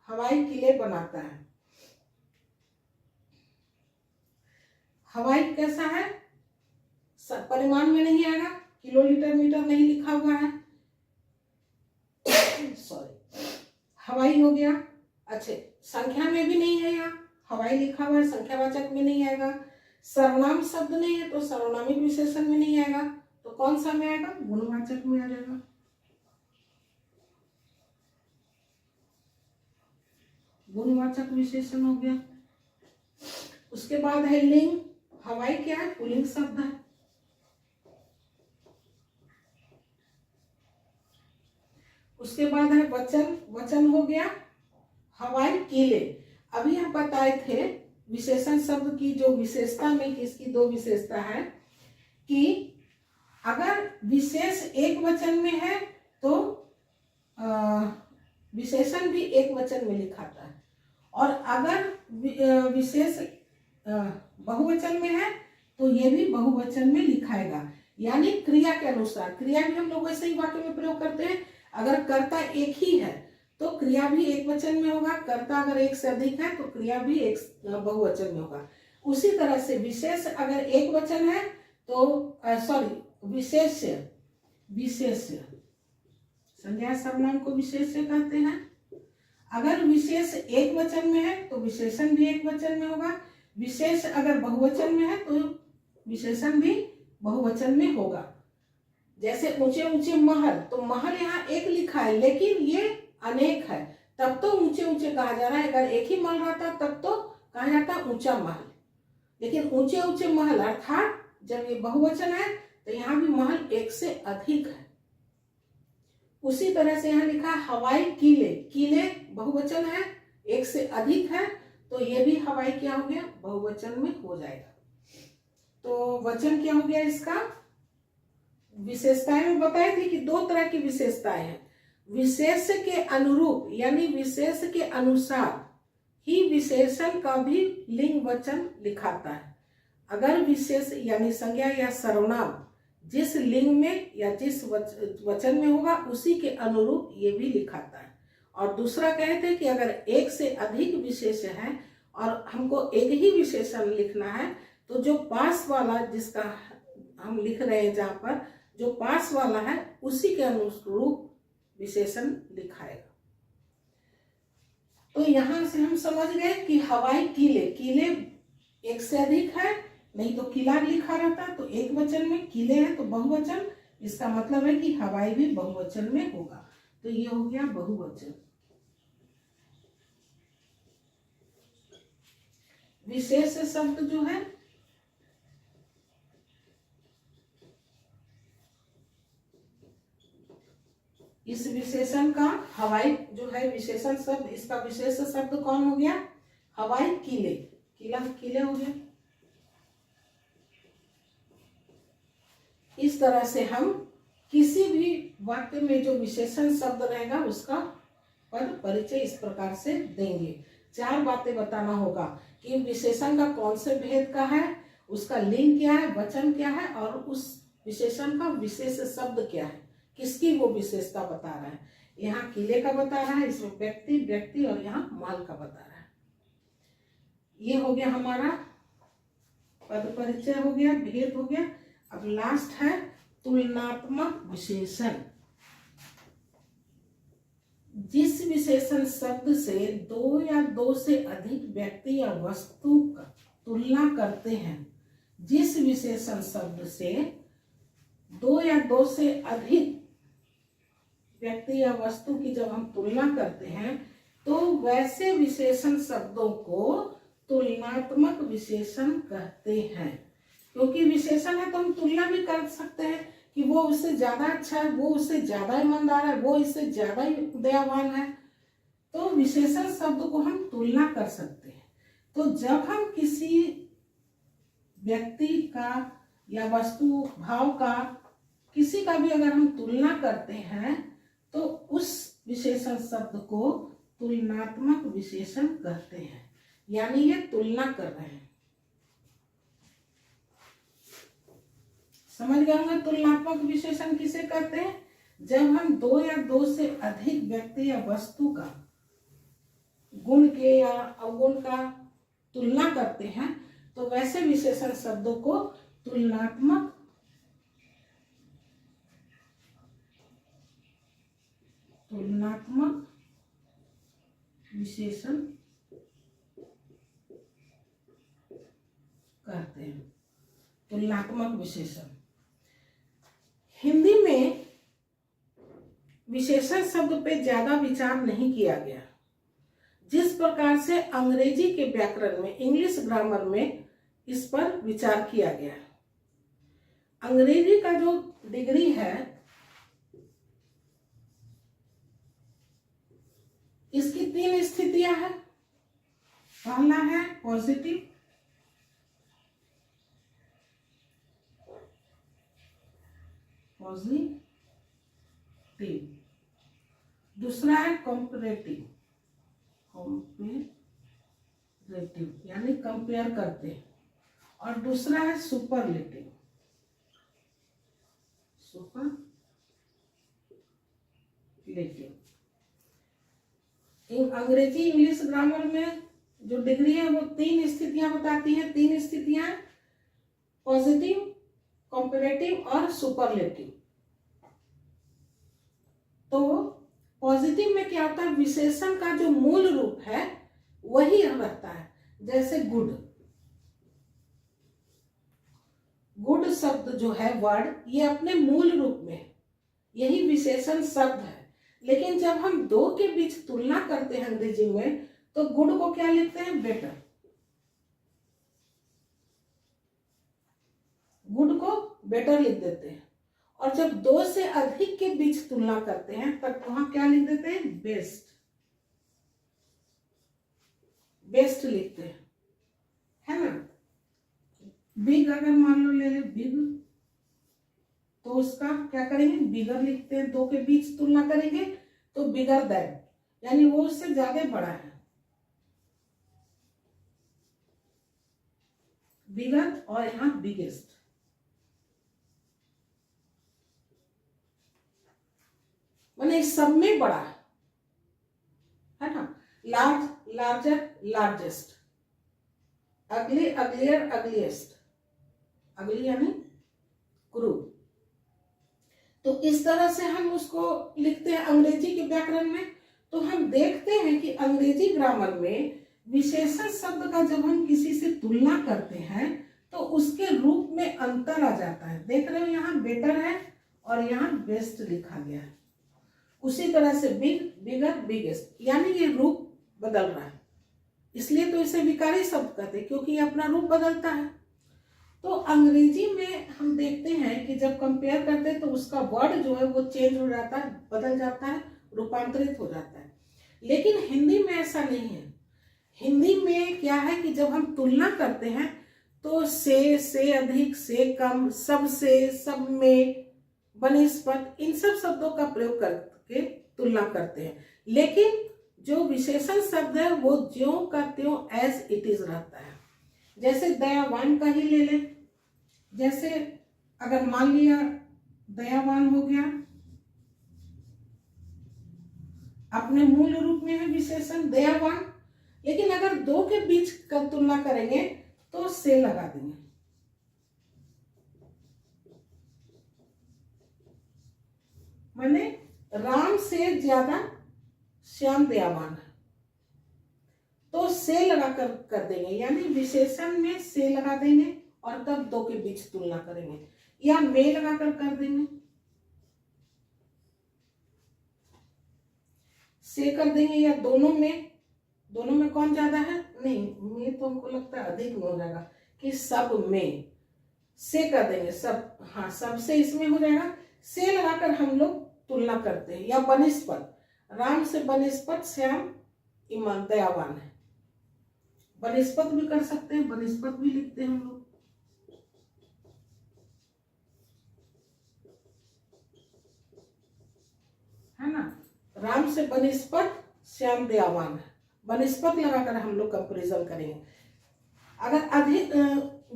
हवाई किले बनाता है। हवाई कैसा है, परिमाण में नहीं आएगा, किलोमीटर मीटर नहीं लिखा हुआ है, सॉरी, हवाई हो गया। अच्छे, संख्या में भी नहीं है, यहाँ हवाई लिखा हुआ है, संख्यावाचक में नहीं आएगा। सर्वनाम शब्द नहीं है, तो सर्वनामिक विशेषण में नहीं आएगा, तो कौन सा में आएगा, गुणवाचक में आ जाएगा। गुणवाचक विशेषण हो गया। उसके बाद है लिंग। हवाई क्या है, पुल्लिंग शब्द है। उसके बाद है वचन। वचन हो गया हवाई किले। अभी हम बताए थे विशेषण शब्द की जो विशेषता में कि इसकी दो विशेषता है कि अगर विशेष एक वचन में है तो विशेषण भी एक वचन में लिखाता है, और अगर विशेष बहुवचन में है तो ये भी बहुवचन में लिखाएगा। यानी क्रिया के अनुसार, क्रिया भी हम लोग वैसे ही वाक्य में प्रयोग करते हैं। अगर कर्ता एक ही है तो क्रिया भी एक वचन में होगा, कर्ता अगर एक से अधिक है तो क्रिया भी एक बहुवचन में होगा। उसी तरह से विशेष अगर एक वचन है तो विशेष, संज्ञा सर्वनाम को विशेष कहते हैं। अगर विशेष एक वचन में है तो विशेषण भी एक वचन में होगा। विशेष अगर बहुवचन में है तो विशेषण भी बहुवचन में होगा। जैसे ऊंचे ऊंचे महल, तो महल यहाँ एक लिखा है लेकिन ये अनेक है, तब तो ऊंचे ऊंचे कहा जा रहा है। अगर एक ही महल रहता तब तो कहा जाता ऊंचा महल, लेकिन ऊंचे ऊंचे महल अर्थात जब ये बहुवचन है तो यहाँ भी महल एक से अधिक है। उसी तरह से यहाँ लिखा है हवाई किले। किले बहुवचन है, एक से अधिक है, तो ये भी हवाई क्या हो गया, बहुवचन में हो जाएगा। तो वचन क्या हो गया इसका। विशेषताएं में बताई थी कि दो तरह की विशेषताएं हैं। विशेष के अनुरूप यानी विशेष के अनुसार ही विशेषण का भी लिंग वचन लिखाता है। अगर विशेष यानी संज्ञा या सर्वनाम जिस लिंग में या जिस वचन में होगा उसी के अनुरूप ये भी लिखाता है। और दूसरा कहते हैं कि अगर एक से अधिक विशेष है और हमको एक ही विशेषण लिखना है तो जो पास वाला जिसका हम लिख रहे हैं, जहाँ पर जो पास वाला है उसी के अनुरूप विशेषण लिखाएगा। तो यहां से हम समझ गए कि हवाई किले, किले एक से अधिक है, नहीं तो किला लिखा रहता तो एक वचन में, किले हैं तो बहुवचन, इसका मतलब है कि हवाई भी बहुवचन में होगा। तो ये हो गया बहुवचन। विशेष शब्द जो है इस विशेषण का हवाई जो है विशेषण शब्द, इसका विशेष शब्द कौन हो गया? हवाई किले, किला किले हो गया। इस तरह से हम किसी भी वाक्य में जो विशेषण शब्द रहेगा उसका पद परिचय इस प्रकार से देंगे। 4 बातें बताना होगा कि विशेषण का कौन से भेद का है, उसका लिंग क्या है, वचन क्या है, और उस विशेषण का विशेष शब्द क्या है, किसकी वो विशेषता बता रहा है। यहाँ किले का बता रहा है, इसमें व्यक्ति और यहाँ माल का बता रहा है। ये हो गया हमारा पद परिचय हो गया, भेद हो गया। अब लास्ट है तुलनात्मक विशेषण। जिस विशेषण शब्द से 2 या 2 से अधिक व्यक्ति या वस्तु का तुलना करते हैं, जिस विशेषण शब्द से 2 या 2 से अधिक व्यक्ति या वस्तु की जब हम तुलना करते हैं तो वैसे विशेषण शब्दों को तुलनात्मक विशेषण कहते हैं। क्योंकि विशेषण है तो हम तुलना भी कर सकते हैं कि वो उससे ज्यादा अच्छा है, वो उससे ज्यादा ईमानदार है, वो इससे ज्यादा दयावान है, तो विशेषण शब्द को हम तुलना कर सकते हैं। तो जब हम किसी व्यक्ति का या वस्तु भाव का किसी का भी अगर हम तुलना करते हैं तो उस विशेषण शब्द को तुलनात्मक विशेषण कहते हैं, यानी ये तुलना कर रहे हैं। समझ गए होंगे तुलनात्मक विशेषण किसे कहते हैं? जब हम 2 या 2 से अधिक व्यक्ति या वस्तु का गुण के या अवगुण का तुलना करते हैं तो वैसे विशेषण शब्दों को तुलनात्मक विशेषण कहते हैं। तुलनात्मक विशेषण हिंदी में विशेषण शब्द पे ज्यादा विचार नहीं किया गया, जिस प्रकार से अंग्रेजी के व्याकरण में, इंग्लिश ग्रामर में इस पर विचार किया गया। अंग्रेजी का जो डिग्री है इसकी 3 स्थितियां हैं। पहला है पॉजिटिव, दूसरा है कंपैरेटिव यानी कंपेयर करते, और दूसरा है सुपरलेटिव। अंग्रेजी इंग्लिश ग्रामर में जो डिग्री है वो 3 स्थितियां बताती है। 3 स्थितियां पॉजिटिव, कंपैरेटिव और सुपरलेटिव। तो पॉजिटिव में क्या होता है, विशेषण का जो मूल रूप है वही रहता है। जैसे गुड, गुड शब्द जो है वर्ड, ये अपने मूल रूप में यही विशेषण शब्द है। लेकिन जब हम 2 के बीच तुलना करते हैं अंग्रेजी में तो गुड को क्या लिखते हैं? बेटर। गुड को बेटर लिख देते हैं। और जब 2 से अधिक के बीच तुलना करते हैं तब वहां क्या लिख देते हैं? बेस्ट। बेस्ट लिखते हैं, है ना। बिग अगर मान लो ले ले बिग, तो उसका क्या करेंगे? बिगर लिखते हैं। 2 के बीच तुलना करेंगे तो बिगर दैन, यानी वो उससे ज्यादा बड़ा है। बिगर और यहाँ बिगेस्ट। माने इस सब में बड़ा है ना। Large, larger, largest. अगली, अगलियर, अगलीस्ट। अगली यानी क्रूर। तो इस तरह से हम उसको लिखते हैं अंग्रेजी के व्याकरण में। तो हम देखते हैं कि अंग्रेजी ग्रामर में विशेषण शब्द का जब हम किसी से तुलना करते हैं तो उसके रूप में अंतर आ जाता है। देख रहे हो यहाँ बेटर है और यहाँ बेस्ट लिखा गया है। उसी तरह से बिग, बिगर, बिगेस्ट, यानी ये रूप बदल रहा है, इसलिए तो इसे विकारी शब्द कहते हैं, क्योंकि ये अपना रूप बदलता है। तो अंग्रेजी में हम देखते हैं कि जब कंपेयर करते हैं तो उसका वर्ड जो है वो चेंज हो जाता है, बदल जाता है, रूपांतरित हो जाता है। लेकिन हिंदी में ऐसा नहीं है। हिंदी में क्या है कि जब हम तुलना करते हैं तो से अधिक, से कम, सब से, सब में, बनिस्पत, इन सब शब्दों का प्रयोग करके तुलना करते हैं। लेकिन जो विशेषण शब्द है वो ज्यों का त्यों एज इट इज रहता है। जैसे दयावान का ही ले लें। जैसे अगर मान लिया दयावान हो गया, अपने मूल रूप में है विशेषण दयावान, लेकिन अगर दो के बीच का तुलना करेंगे तो से लगा देंगे। माने राम से ज्यादा श्याम दयावान है, तो से लगा कर देंगे, यानी विशेषण में से लगा देंगे और तब दो के बीच तुलना करेंगे, या में लगा कर देंगे, से कर देंगे, या दोनों में कौन ज्यादा है, नहीं में तो हमको लगता है अधिक में हो जाएगा, कि सब में से कर देंगे, सब, हाँ सबसे इसमें हो जाएगा। से लगाकर हम लोग तुलना करते हैं। या बनिस्पत, राम से बनिस्पत श्याम ईमान दयावान है, बनिस्पत भी कर सकते हैं, बनिस्पत भी लिखते हैं हम लोग। है ना, राम से बनिस्पत श्याम दयावान है, बनिस्पत लगाकर हम लोग कंपेरिजन करेंगे। अगर अधिक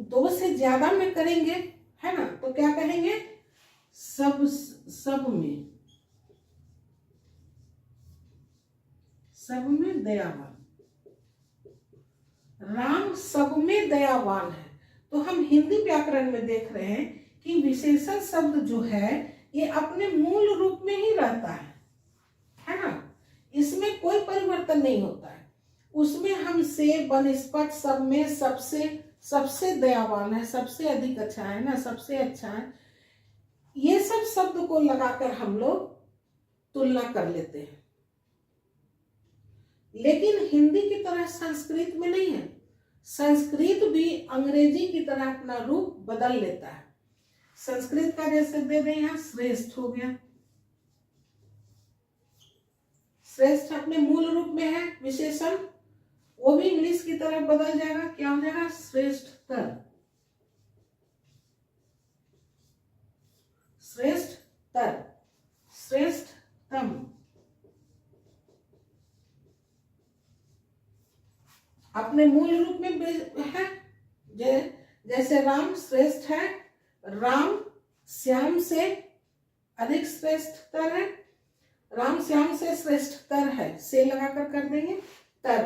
दो से ज्यादा में करेंगे, है ना, तो क्या कहेंगे, सब में दयावान, राम सब में दयावान है। तो हम हिंदी व्याकरण में देख रहे हैं कि विशेषण शब्द जो है ये अपने मूल रूप में ही रहता है ना, इसमें कोई परिवर्तन नहीं होता है। उसमें हम से, बनिस्पत, सब में, सबसे दयावान है, सबसे अधिक अच्छा है ना, सबसे अच्छा है, ये सब शब्द को लगाकर हम लोग तुलना कर लेते हैं। लेकिन हिंदी की तरह संस्कृत में नहीं है। संस्कृत भी अंग्रेजी की तरह अपना रूप बदल लेता है। संस्कृत का जैसे दे दें यहाँ श्रेष्ठ हो गया, श्रेष्ठ अपने मूल रूप में है विशेषण, वो भी इंग्लिश की तरह बदल जाएगा, क्या हो जाएगा, श्रेष्ठतर, श्रेष्ठतर, श्रेष्ठतम। अपने मूल रूप में है, जैसे राम श्रेष्ठ है, राम श्याम से अधिक श्रेष्ठतर है, राम श्याम से श्रेष्ठतर है, से लगाकर कर देंगे तर,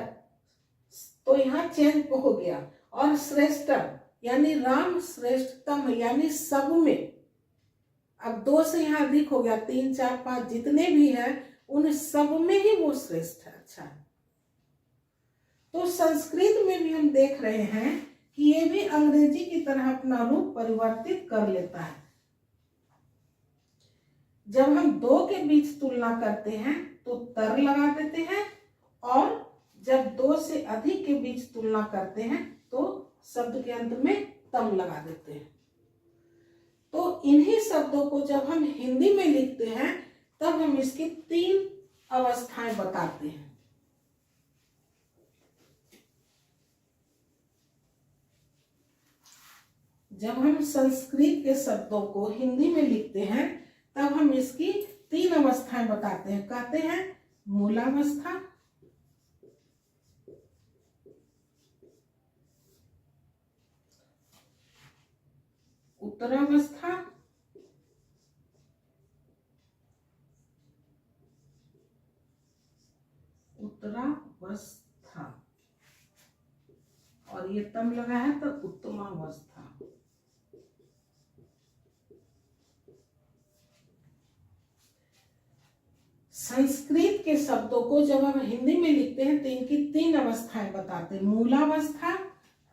तो यहाँ चेंज हो गया। और श्रेष्ठतम यानी राम श्रेष्ठतम, यानी सब में, अब दो से यहाँ अधिक हो गया, 3, 4, 5 जितने भी है उन सब में ही वो श्रेष्ठ है, अच्छा है। तो संस्कृत में भी हम देख रहे हैं कि ये भी अंग्रेजी की तरह अपना रूप परिवर्तित कर लेता है। जब हम दो के बीच तुलना करते हैं तो तर लगा देते हैं, और जब दो से अधिक के बीच तुलना करते हैं तो शब्द के अंत में तम लगा देते हैं। तो इन्हीं शब्दों को जब हम हिंदी में लिखते हैं तब हम इसकी 3 अवस्थाएं बताते हैं। जब हम संस्कृत के शब्दों को हिंदी में लिखते हैं तब हम इसकी 3 अवस्थाएं बताते हैं। कहते हैं मूलावस्था, उत्तरावस्था, उत्तरावस्था, और ये तम लगा है तो उत्तमावस्था। संस्कृत के शब्दों को जब हम हिंदी में लिखते हैं तो इनकी 3 अवस्थाएं बताते हैं, मूलावस्था,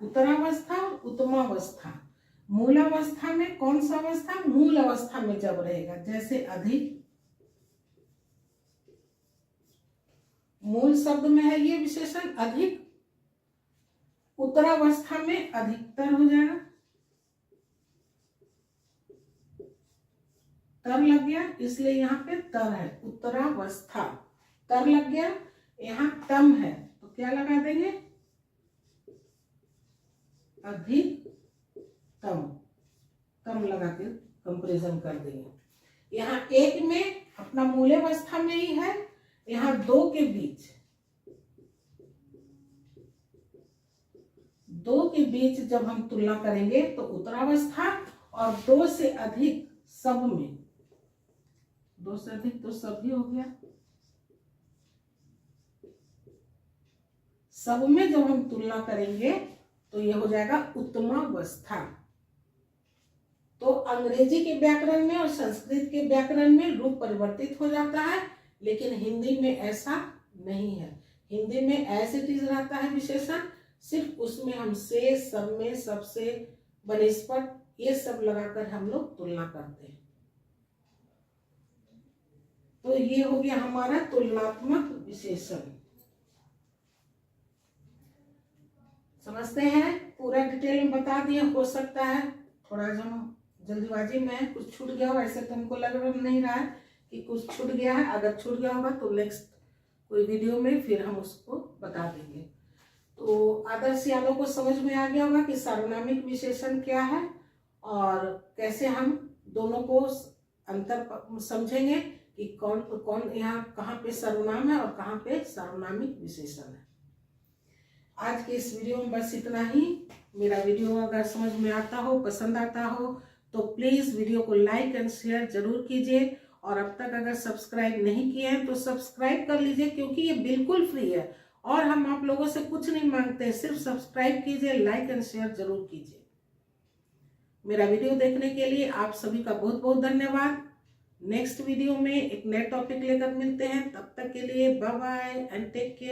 उत्तरावस्था और उत्तमावस्था। मूल अवस्था में कौन सा अवस्था? मूल अवस्था में जब रहेगा, जैसे अधिक, मूल शब्द में है ये विशेषण अधिक, उत्तरावस्था में अधिकतर हो जाएगा, तर लग गया इसलिए यहाँ पे तर है, उत्तरावस्था तर लग गया। यहाँ तम है तो क्या लगा देंगे? अधिकतम, तम लगा के कंपेरिजन कर देंगे। यहाँ एक में अपना मूल अवस्था में ही है, यहाँ दो के बीच जब हम तुलना करेंगे तो उत्तरावस्था, और दो से अधिक सब में, दो से अधिक तो सब ही हो गया, सब में जब हम तुलना करेंगे तो ये हो जाएगा उत्तमावस्था। तो अंग्रेजी के व्याकरण में और संस्कृत के व्याकरण में रूप परिवर्तित हो जाता है, लेकिन हिंदी में ऐसा नहीं है। हिंदी में एज इट इज रहता है विशेषण, सिर्फ उसमें हम से, सब में, सबसे, बनिस्पत ये सब लगाकर हम लोग तुलना करते हैं। तो ये हो गया हमारा तुलनात्मक विशेषण। समझते हैं? पूरा डिटेल में बता दिए। हो सकता है थोड़ा जो जल्दीबाजी में कुछ छूट गया हो, ऐसे तो हमको लग नहीं रहा है कि कुछ छूट गया है। अगर छूट गया होगा तो नेक्स्ट कोई वीडियो में फिर हम उसको बता देंगे। तो आदर्श यादव को समझ में आ गया होगा कि सार्वनामिक विशेषण क्या है और कैसे हम दोनों को अंतर समझेंगे कि कौन कौन यहाँ कहाँ पे सर्वनाम है और कहाँ पे सार्वनामिक विशेषण है। आज के इस वीडियो में बस इतना ही। मेरा वीडियो अगर समझ में आता हो, पसंद आता हो तो प्लीज़ वीडियो को लाइक एंड शेयर जरूर कीजिए, और अब तक अगर सब्सक्राइब नहीं किए हैं तो सब्सक्राइब कर लीजिए, क्योंकि ये बिल्कुल फ्री है और हम आप लोगों से कुछ नहीं मांगते हैं, सिर्फ सब्सक्राइब कीजिए, लाइक एंड शेयर जरूर कीजिए। मेरा वीडियो देखने के लिए आप सभी का बहुत बहुत धन्यवाद। नेक्स्ट वीडियो में एक नए टॉपिक लेकर मिलते हैं, तब तक के लिए bye bye and take care.